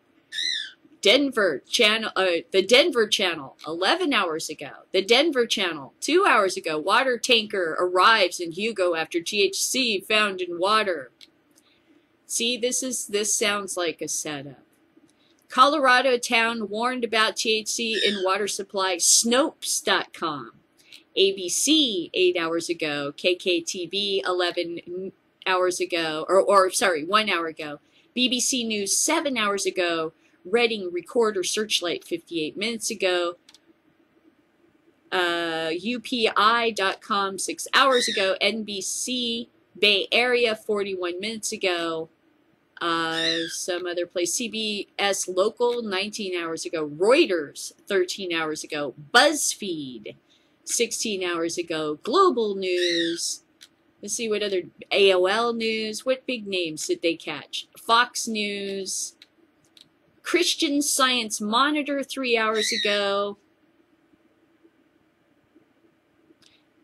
Denver channel, the Denver Channel, 11 hours ago. The Denver Channel, 2 hours ago. Water tanker arrives in Hugo after THC found in water. See, this sounds like a setup. Colorado town warned about THC in water supply. Snopes.com. ABC, 8 hours ago. KKTV, 11 hours ago. Or sorry, 1 hour ago. BBC News, 7 hours ago. Reading Recorder Searchlight, 58 minutes ago. UPI.com, 6 hours ago. NBC Bay Area, 41 minutes ago. Some other place. CBS Local, 19 hours ago. Reuters, 13 hours ago. BuzzFeed, 16 hours ago. Global News. Let's see what other. AOL News. What big names did they catch? Fox News. Christian Science Monitor, 3 hours ago.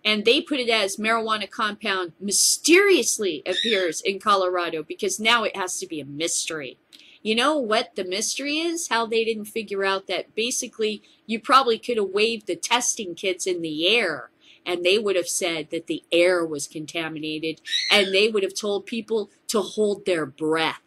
And they put it as marijuana compound mysteriously appears in Colorado, because now it has to be a mystery. You know what the mystery is? How they didn't figure out that basically you probably could have waved the testing kits in the air and they would have said that the air was contaminated, and they would have told people to hold their breath.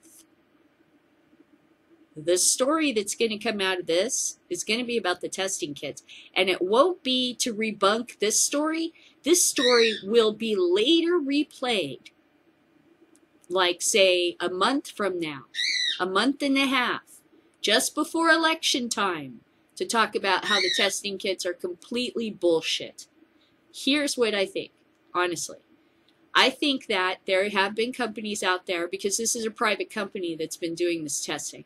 The story that's going to come out of this is going to be about the testing kits. And it won't be to debunk this story. This story will be later replayed. Like, say, a month from now. A month and a half. Just before election time. To talk about how the testing kits are completely bullshit. Here's what I think, honestly. I think that there have been companies out there, because this is a private company that's been doing this testing.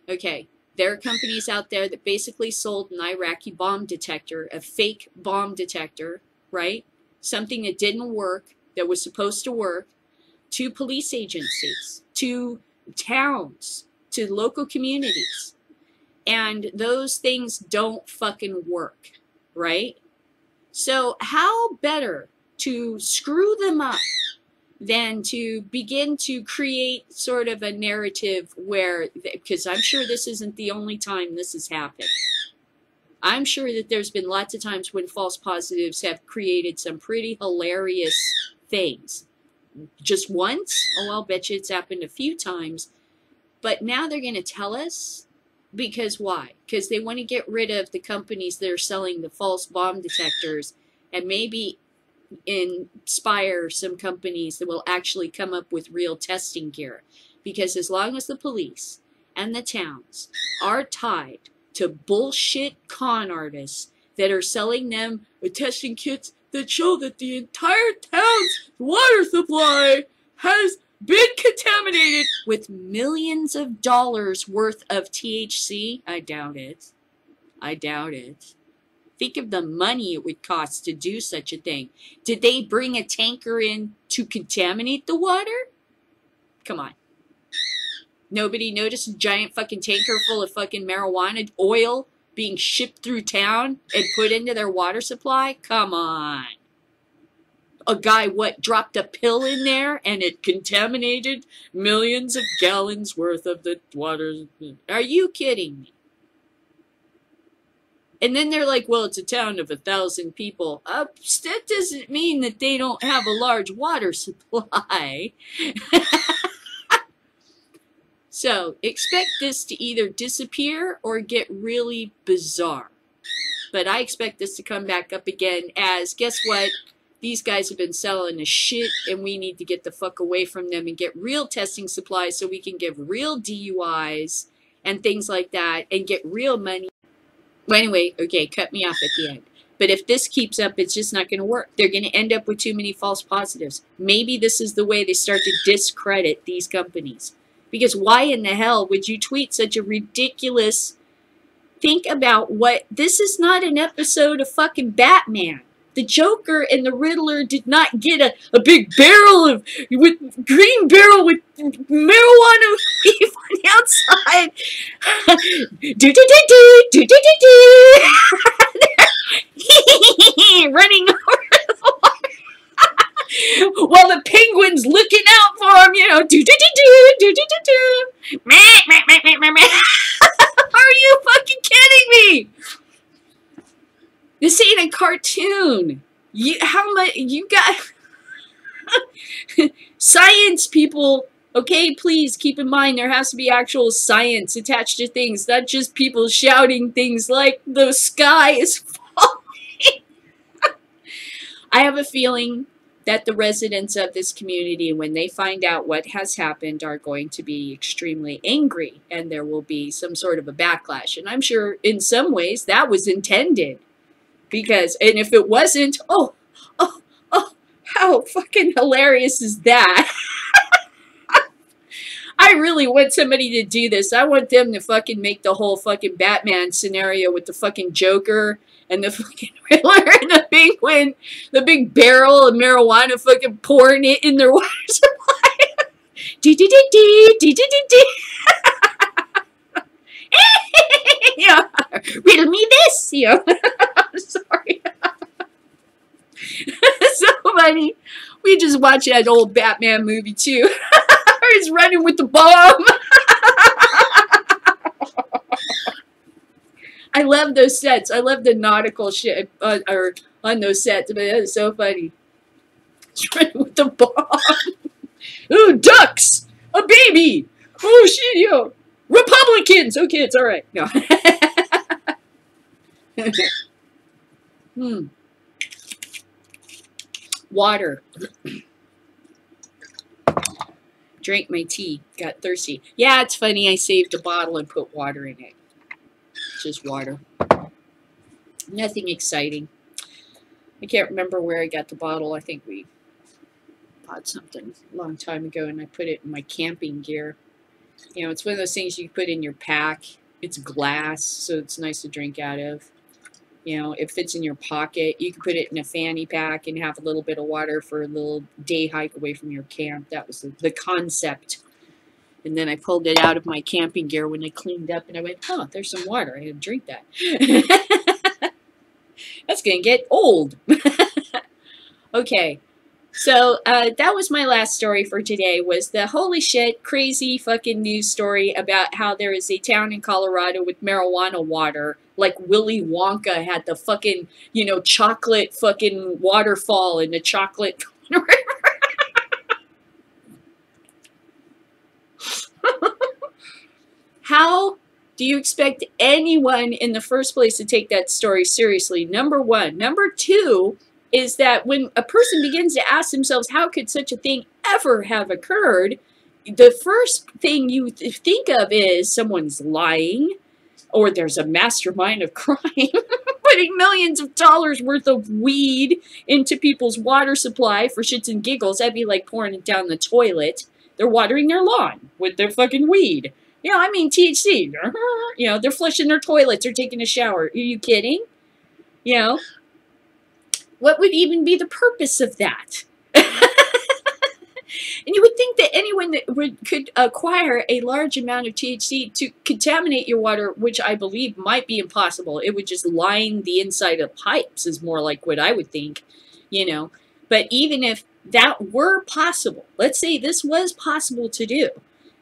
Okay, there are companies out there that basically sold an Iraqi bomb detector, a fake bomb detector, right? Something that didn't work, that was supposed to work, to police agencies, to towns, to local communities. And those things don't fucking work, right? So how better to screw them up than to begin to create sort of a narrative where, because I'm sure this isn't the only time this has happened. I'm sure that there's been lots of times when false positives have created some pretty hilarious things. Just once? Oh, I'll bet you it's happened a few times. But now they're going to tell us, because why? Because they want to get rid of the companies that are selling the false bomb detectors, and maybe inspire some companies that will actually come up with real testing gear. Because as long as the police and the towns are tied to bullshit con artists that are selling them testing kits that show that the entire town's water supply has been contaminated with millions of dollars worth of THC, I doubt it. I doubt it. Think of the money it would cost to do such a thing. Did they bring a tanker in to contaminate the water? Come on. Nobody noticed a giant fucking tanker full of fucking marijuana oil being shipped through town and put into their water supply? Come on. A guy, dropped a pill in there and it contaminated millions of gallons worth of the water? Are you kidding me? And then they're like, well, it's a town of 1,000 people. That doesn't mean that they don't have a large water supply. So expect this to either disappear or get really bizarre. But I expect this to come back up again as, guess what? These guys have been selling the shit and we need to get the fuck away from them and get real testing supplies so we can give real DUIs and things like that and get real money. Well, anyway, okay, cut me off at the end. But if this keeps up, it's just not going to work. They're going to end up with too many false positives. Maybe this is the way they start to discredit these companies. Because why in the hell would you tweet such a ridiculous... Think about what... This is not an episode of fucking Batman. The Joker and the Riddler did not get a big barrel of... green barrel with marijuana leaf on the outside. Running over the water. While the penguin's looking out for him, you know. Are you fucking kidding me? This ain't a cartoon. How much you got? Science people, okay, please keep in mind there has to be actual science attached to things, not just people shouting things like the sky is falling. I have a feeling that the residents of this community, when they find out what has happened, are going to be extremely angry, and there will be some sort of a backlash. And I'm sure in some ways that was intended. Because, and if it wasn't, how fucking hilarious is that? I really want somebody to do this. I want them to fucking make the whole fucking Batman scenario with the fucking Joker and the fucking Riddler and the penguin, the big barrel of marijuana fucking pouring it in their water supply. Yeah, riddle me this, you know. I'm sorry. So funny. We just watched that old Batman movie too. He's running with the bomb. I love those sets. I love the nautical shit on those sets. But that is so funny. He's running with the bomb. Ooh, ducks! A baby! Oh shit, yo! Republicans! Okay, it's alright. No. Water. Drank my tea. Got thirsty. Yeah, it's funny. I saved a bottle and put water in it. Just water. Nothing exciting. I can't remember where I got the bottle. I think we bought something a long time ago and I put it in my camping gear. You know, it's one of those things you put in your pack. It's glass, so it's nice to drink out of. You know, it fits in your pocket. You can put it in a fanny pack and have a little bit of water for a little day hike away from your camp. That was the concept. And then I pulled it out of my camping gear when I cleaned up and I went, oh, there's some water. I had to drink that. That's going to get old. Okay. So that was my last story for today, was the holy shit crazy fucking news story about how there is a town in Colorado with marijuana water, like Willy Wonka had the fucking, you know, chocolate fucking waterfall in the chocolate river. How do you expect anyone in the first place to take that story seriously? Number one. Number two, is that when a person begins to ask themselves, how could such a thing ever have occurred? The first thing you think of is someone's lying, or there's a mastermind of crime putting millions of dollars worth of weed into people's water supply for shits and giggles. That'd be like pouring it down the toilet. They're watering their lawn with their fucking weed. You know, I mean THC. You know, they're flushing their toilets or taking a shower. Are you kidding? You know, what would even be the purpose of that? And you would think that anyone that could acquire a large amount of THC to contaminate your water, which I believe might be impossible. It would just line the inside of pipes is more like what I would think, you know. But even if that were possible, let's say this was possible to do,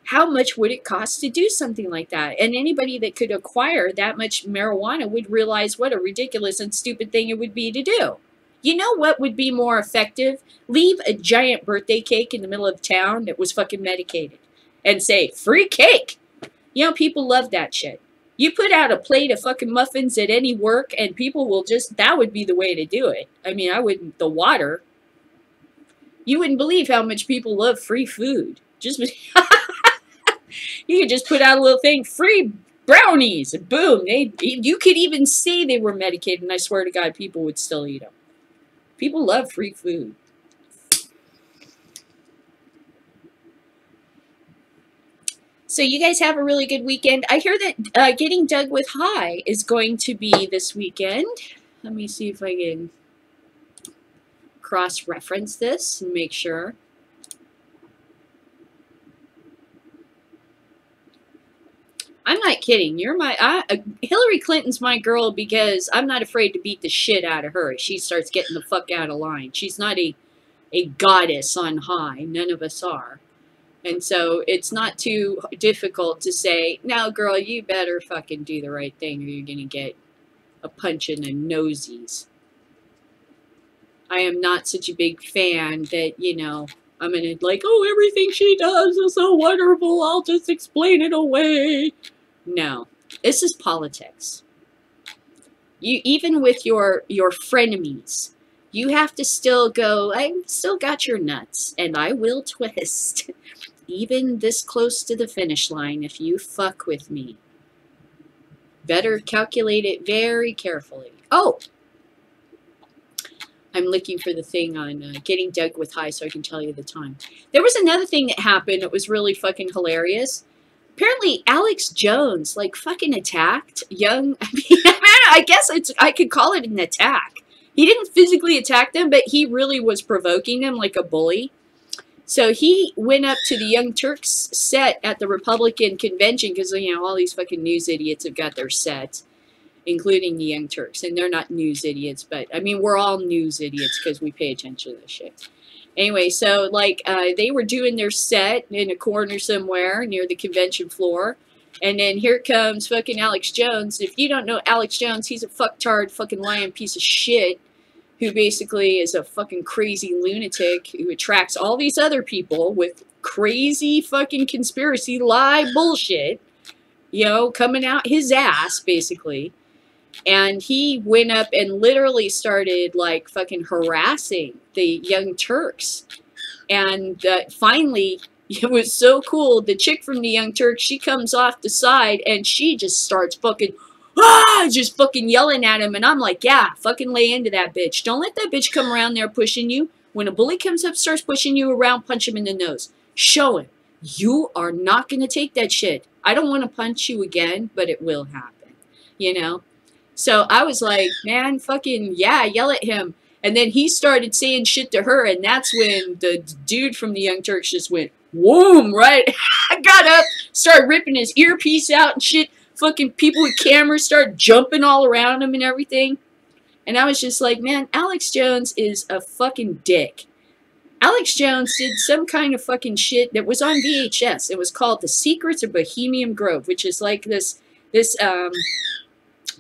how much would it cost to do something like that? And anybody that could acquire that much marijuana would realize what a ridiculous and stupid thing it would be to do. You know what would be more effective? Leave a giant birthday cake in the middle of town that was fucking medicated and say, free cake. You know, people love that shit. You put out a plate of fucking muffins at any work and people will just, that would be the way to do it. I mean, I wouldn't, the water. You wouldn't believe how much people love free food. Just, you could just put out a little thing, free brownies, and boom. You could even say they were medicated and I swear to God, people would still eat them. People love free food. So you guys have a really good weekend. I hear that Getting Dug with High is going to be this weekend. Let me see if I can cross-reference this and make sure. I'm not kidding. You're Hillary Clinton's my girl because I'm not afraid to beat the shit out of her if she starts getting the fuck out of line. She's not a goddess on high. None of us are. And so it's not too difficult to say, now girl, you better fucking do the right thing or you're going to get a punch in the nosies. I am not such a big fan that, you know, I'm going to like, oh, everything she does is so wonderful. I'll just explain it away. No, this is politics. You, even with your frenemies, you have to still go, I've still got your nuts and I will twist. Even this close to the finish line if you fuck with me. Better calculate it very carefully. Oh! I'm looking for the thing on Getting Dug with High so I can tell you the time. There was another thing that happened that was really fucking hilarious. Apparently Alex Jones like fucking attacked young, I guess I could call it an attack. He didn't physically attack them, but he really was provoking them like a bully. So he went up to the Young Turks set at the Republican convention because, you know, all these fucking news idiots have got their sets, including the Young Turks. And they're not news idiots, but, I mean, we're all news idiots because we pay attention to this shit. Anyway, so, like, they were doing their set in a corner somewhere near the convention floor. And then here comes fucking Alex Jones. If you don't know Alex Jones, he's a fucktard, fucking lying piece of shit who basically is a fucking crazy lunatic who attracts all these other people with crazy fucking conspiracy lie bullshit, you know, coming out his ass, basically. And he went up and literally started, like, fucking harassing the Young Turks. And finally, it was so cool. The chick from the Young Turks, she comes off the side and she just starts fucking, just fucking yelling at him. And I'm like, yeah, fucking lay into that bitch. Don't let that bitch come around there pushing you. When a bully comes up, starts pushing you around, punch him in the nose. Show him. You are not going to take that shit. I don't want to punch you again, but it will happen. You know? So I was like, man, fucking, yeah, yell at him. And then he started saying shit to her. And that's when the dude from the Young Turks just went, whoom, right? I got up, started ripping his earpiece out and shit. Fucking people with cameras started jumping all around him and everything. And I was just like, man, Alex Jones is a fucking dick. Alex Jones did some kind of fucking shit that was on VHS. It was called The Secrets of Bohemian Grove, which is like this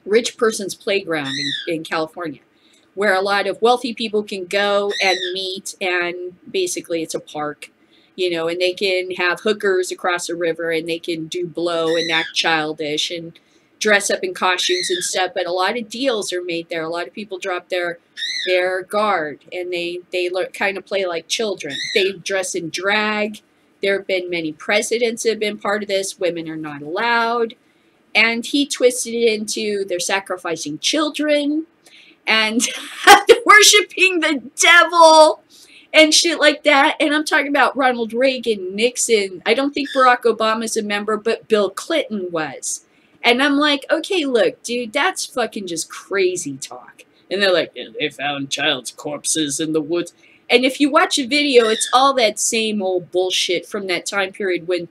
rich person's playground in California, where a lot of wealthy people can go and meet, and basically it's a park. You know, and they can have hookers across the river and they can do blow and act childish and dress up in costumes and stuff. But a lot of deals are made there. A lot of people drop their They're guard, and they kind of play like children. They dress in drag. There have been many presidents that have been part of this. Women are not allowed. And he twisted it into they're sacrificing children and worshiping the devil and shit like that. And I'm talking about Ronald Reagan, Nixon. I don't think Barack Obama's a member, but Bill Clinton was. And I'm like, okay, look, dude, that's fucking just crazy talk. And they're like, yeah, they found child's corpses in the woods. And if you watch a video, it's all that same old bullshit from that time period when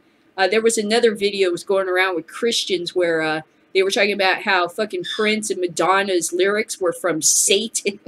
there was another video was going around with Christians where they were talking about how fucking Prince and Madonna's lyrics were from Satan.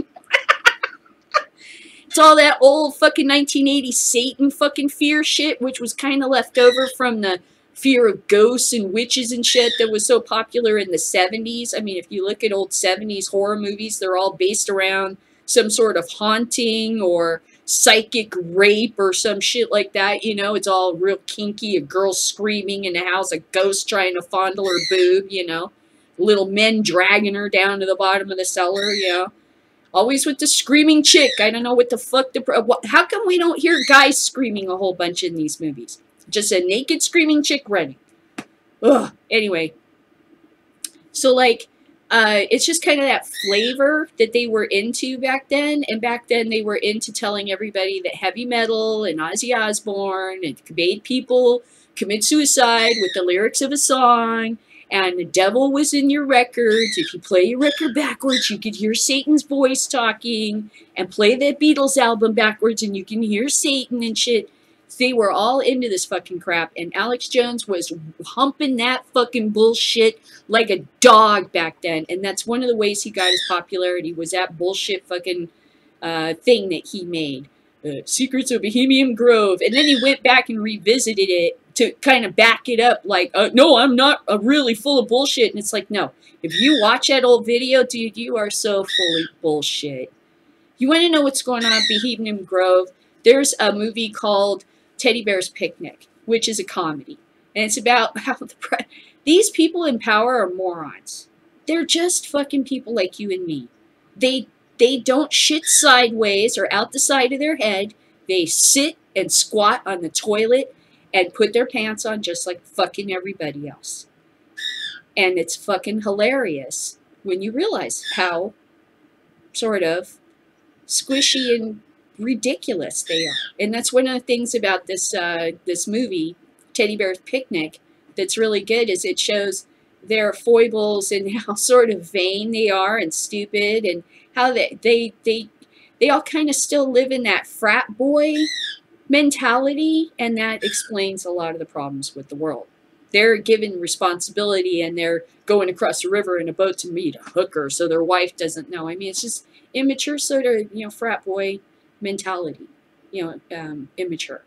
It's all that old fucking 1980s Satan fucking fear shit, which was kind of left over from the fear of ghosts and witches and shit that was so popular in the 70s. I mean, if you look at old 70s horror movies, they're all based around some sort of haunting or psychic rape or some shit like that. You know, it's all real kinky. A girl screaming in the house, a ghost trying to fondle her boob, you know. Little men dragging her down to the bottom of the cellar, you know. Always with the screaming chick. I don't know what the fuck how come we don't hear guys screaming a whole bunch in these movies? Just a naked screaming chick running. Ugh. Anyway. So, like, it's just kind of that flavor that they were into back then. And back then they were into telling everybody that heavy metal and Ozzy Osbourne and made people commit suicide with the lyrics of a song. And the devil was in your records. If you play your record backwards, you could hear Satan's voice talking. And play the Beatles album backwards and you can hear Satan and shit. They were all into this fucking crap. And Alex Jones was humping that fucking bullshit like a dog back then. And that's one of the ways he got his popularity was that bullshit fucking thing that he made. Secrets of Bohemian Grove. And then he went back and revisited it to kind of back it up like, no, I'm not really full of bullshit. And it's like, no. If you watch that old video, dude, you are so fully bullshit. You want to know what's going on at Bohemian Grove? There's a movie called Teddy Bear's Picnic, which is a comedy. And it's about how these people in power are morons. They're just fucking people like you and me. They don't shit sideways or out the side of their head. They sit and squat on the toilet and put their pants on just like fucking everybody else. And it's fucking hilarious when you realize how sort of squishy and ridiculous they are. And that's one of the things about this this movie, Teddy Bear's Picnic, that's really good is it shows their foibles and how sort of vain they are and stupid and how they all kind of still live in that frat boy mentality, and that explains a lot of the problems with the world. They're given responsibility and they're going across the river in a boat to meet a hooker so their wife doesn't know. I mean, it's just immature sort of, you know, frat boy mentality, you know, immature.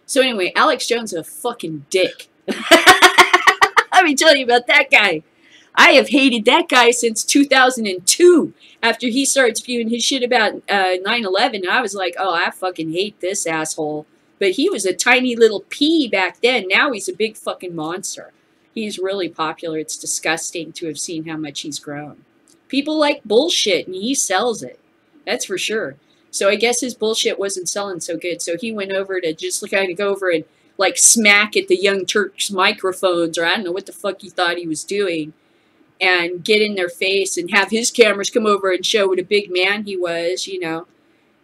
So anyway, Alex Jones is a fucking dick. Let me tell you about that guy. I have hated that guy since 2002 after he started spewing his shit about 9/11. I was like, oh, I fucking hate this asshole. But he was a tiny little pea back then. Now he's a big fucking monster. He's really popular. It's disgusting to have seen how much he's grown. People like bullshit, and he sells it. That's for sure. So I guess his bullshit wasn't selling so good. So he went over to just kind of go over and like smack at the Young Turks microphones, or I don't know what the fuck he thought he was doing, and get in their face and have his cameras come over and show what a big man he was, you know.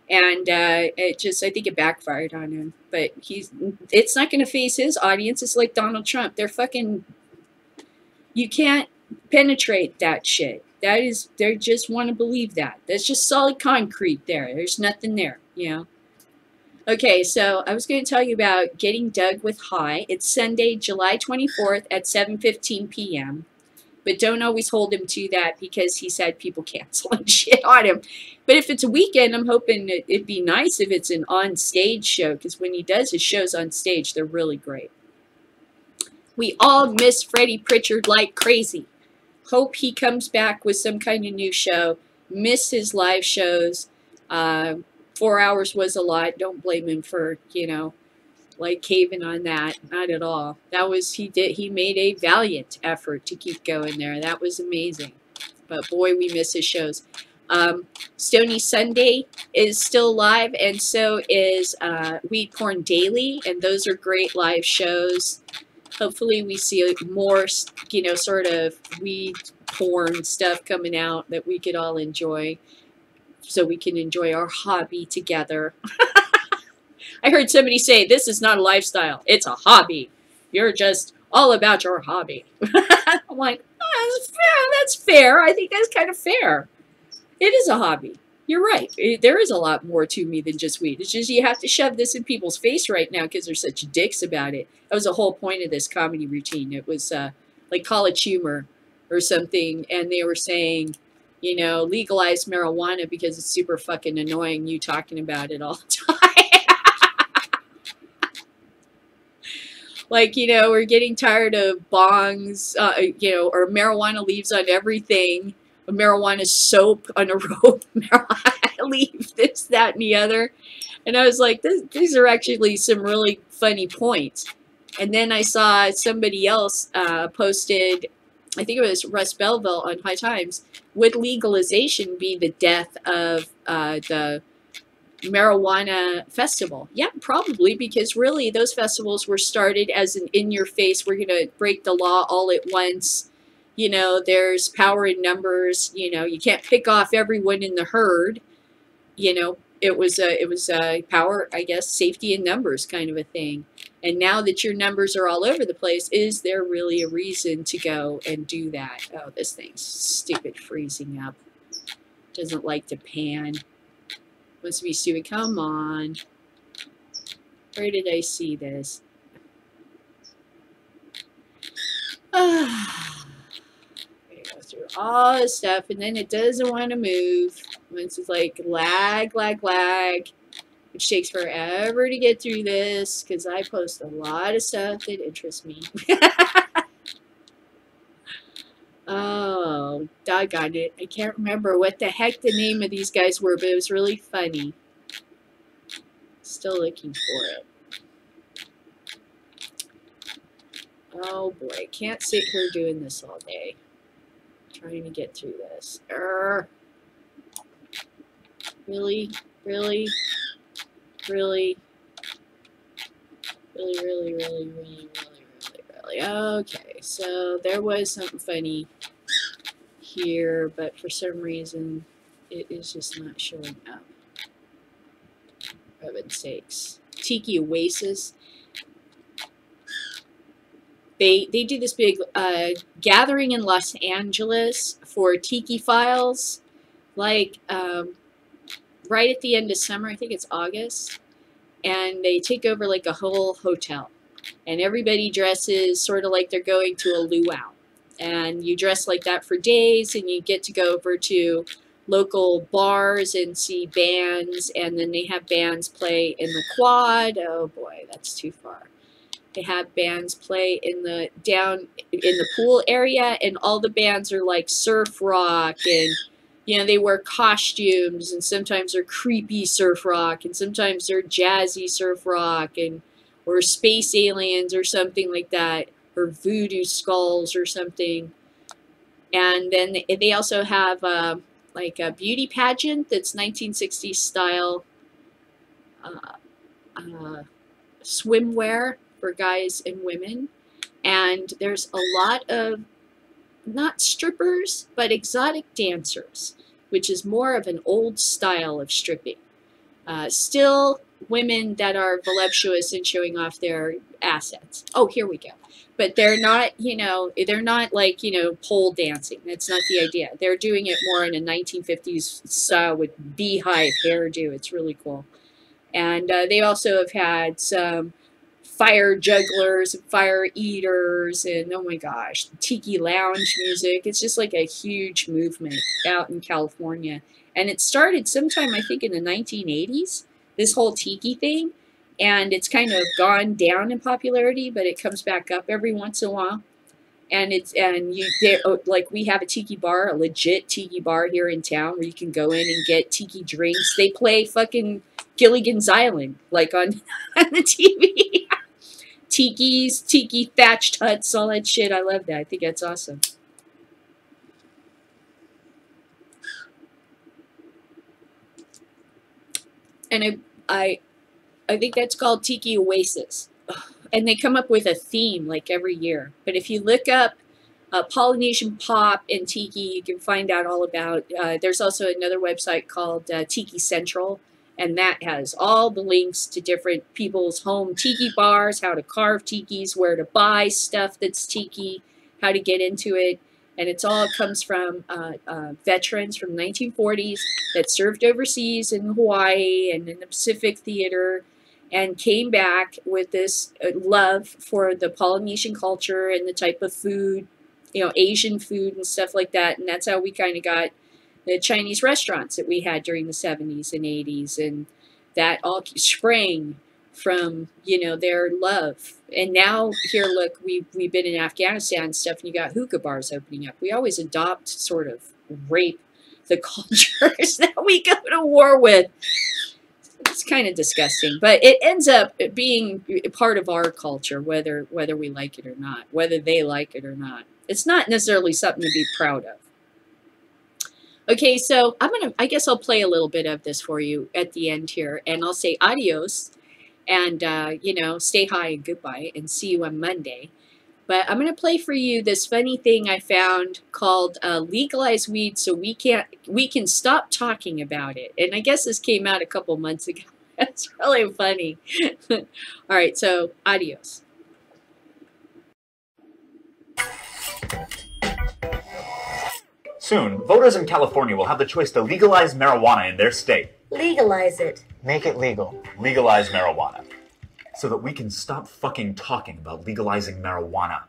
And it just, I think it backfired on him. But it's not going to face his audience. It's like Donald Trump. They're fucking, you can't penetrate that shit. That is, they just want to believe that. That's just solid concrete there. There's nothing there, you know. Okay, so I was going to tell you about Getting Dug with High. It's Sunday, July 24th at 7:15 p.m. But don't always hold him to that because he's had people canceling shit on him. But if it's a weekend, I'm hoping it'd be nice if it's an on-stage show, because when he does his shows on stage, they're really great. We all miss Freddie Pritchard like crazy. Hope he comes back with some kind of new show. Miss his live shows. 4 hours was a lot. Don't blame him for, you know, like caving on that. Not at all. That was, he made a valiant effort to keep going there. That was amazing. But boy, we miss his shows. Stony Sunday is still live, and so is Weed Porn Daily, and those are great live shows. Hopefully we see more, you know, sort of weed porn stuff coming out that we could all enjoy, so we can enjoy our hobby together. I heard somebody say, this is not a lifestyle, it's a hobby. You're just all about your hobby. I'm like, oh, that's fair. That's fair. I think that's kind of fair. It is a hobby. You're right. There is a lot more to me than just weed. It's just you have to shove this in people's face right now because they're such dicks about it. That was the whole point of this comedy routine. It was like College Humor or something, and they were saying, you know, legalize marijuana because it's super fucking annoying you talking about it all the time. Like, you know, we're getting tired of bongs, you know, or marijuana leaves on everything. Marijuana soap on a rope, marijuana leaf, this, that, and the other. And I was like, these are actually some really funny points. And then I saw somebody else posted, I think it was Russ Belville on High Times, would legalization be the death of the marijuana festival? Yeah, probably, because really those festivals were started as an in-your-face, we're going to break the law all at once. You know, there's power in numbers. You know, you can't pick off everyone in the herd. You know, it was power, I guess, safety in numbers kind of a thing. And now that your numbers are all over the place, is there really a reason to go and do that? Oh, this thing's stupid freezing up. Doesn't like to pan. Wants to be stupid. Come on. Where did I see this? Go through all this stuff, and then it doesn't want to move. Once it's like lag, lag, lag, which takes forever to get through this because I post a lot of stuff that interests me. Oh, doggone it. I can't remember what the heck the name of these guys were, but it was really funny. Still looking for it. Oh boy, I can't sit here doing this all day. Trying to get through this. Really? Really? Really? Really, really, really, really, really. Okay, so there was something funny here, but for some reason it is just not showing up. For heaven's sakes. TIKI OASIS. They do this big gathering in Los Angeles for TIKI files, like right at the end of summer. I think it's August, and they take over like a whole hotel, and everybody dresses sort of like they're going to a luau, and you dress like that for days, and you get to go over to local bars and see bands, and then they have bands play in the quad. Oh boy, that's too far. They have bands play in the down in the pool area, and all the bands are like surf rock, and you know, they wear costumes, and sometimes they're creepy surf rock, and sometimes they're jazzy surf rock, and or space aliens or something like that, or voodoo skulls or something. And then they also have like a beauty pageant that's 1960s style swimwear for guys and women. And there's a lot of not strippers, but exotic dancers, which is more of an old style of stripping. Still women that are voluptuous and showing off their assets. Oh, here we go. But they're not, you know, they're not like, you know, pole dancing. That's not the idea. They're doing it more in a 1950s style with beehive hairdo. It's really cool. And they also have had some fire jugglers and fire eaters, and oh my gosh, tiki lounge music. It's just like a huge movement out in California. And it started sometime, I think, in the 1980s, this whole tiki thing. And it's kind of gone down in popularity, but it comes back up every once in a while. And like we have a tiki bar, a legit tiki bar here in town where you can go in and get tiki drinks. They play fucking Gilligan's Island, like on the TV. Tikis, tiki thatched huts, all that shit. I love that. I think that's awesome. and I think that's called TIKI OASIS. And they come up with a theme like every year. But if you look up Polynesian pop and tiki, you can find out all about. There's also another website called Tiki Central, and that has all the links to different people's home tiki bars, how to carve tikis, where to buy stuff that's tiki, how to get into it. And it's all comes from veterans from the 1940s that served overseas in Hawaii and in the Pacific Theater, and came back with this love for the Polynesian culture and the type of food, Asian food and stuff like that. And that's how we kind of got the Chinese restaurants that we had during the 70s and 80s. And that all sprang from, their love. And now here, look, we've been in Afghanistan and stuff, and you got hookah bars opening up. We always adopt, sort of rape the cultures that we go to war with. It's kind of disgusting, but it ends up being part of our culture, whether we like it or not, whether they like it or not. It's not necessarily something to be proud of. Okay, so I guess I'll play a little bit of this for you at the end here, and I'll say adios, and stay high and goodbye, and see you on Monday. But I'm going to play for you this funny thing I found called legalize weed so we can stop talking about it. And I guess this came out a couple months ago. That's really funny. All right, so adios. Soon, voters in California will have the choice to legalize marijuana in their state. Legalize it. Make it legal. Legalize marijuana. So that we can stop fucking talking about legalizing marijuana.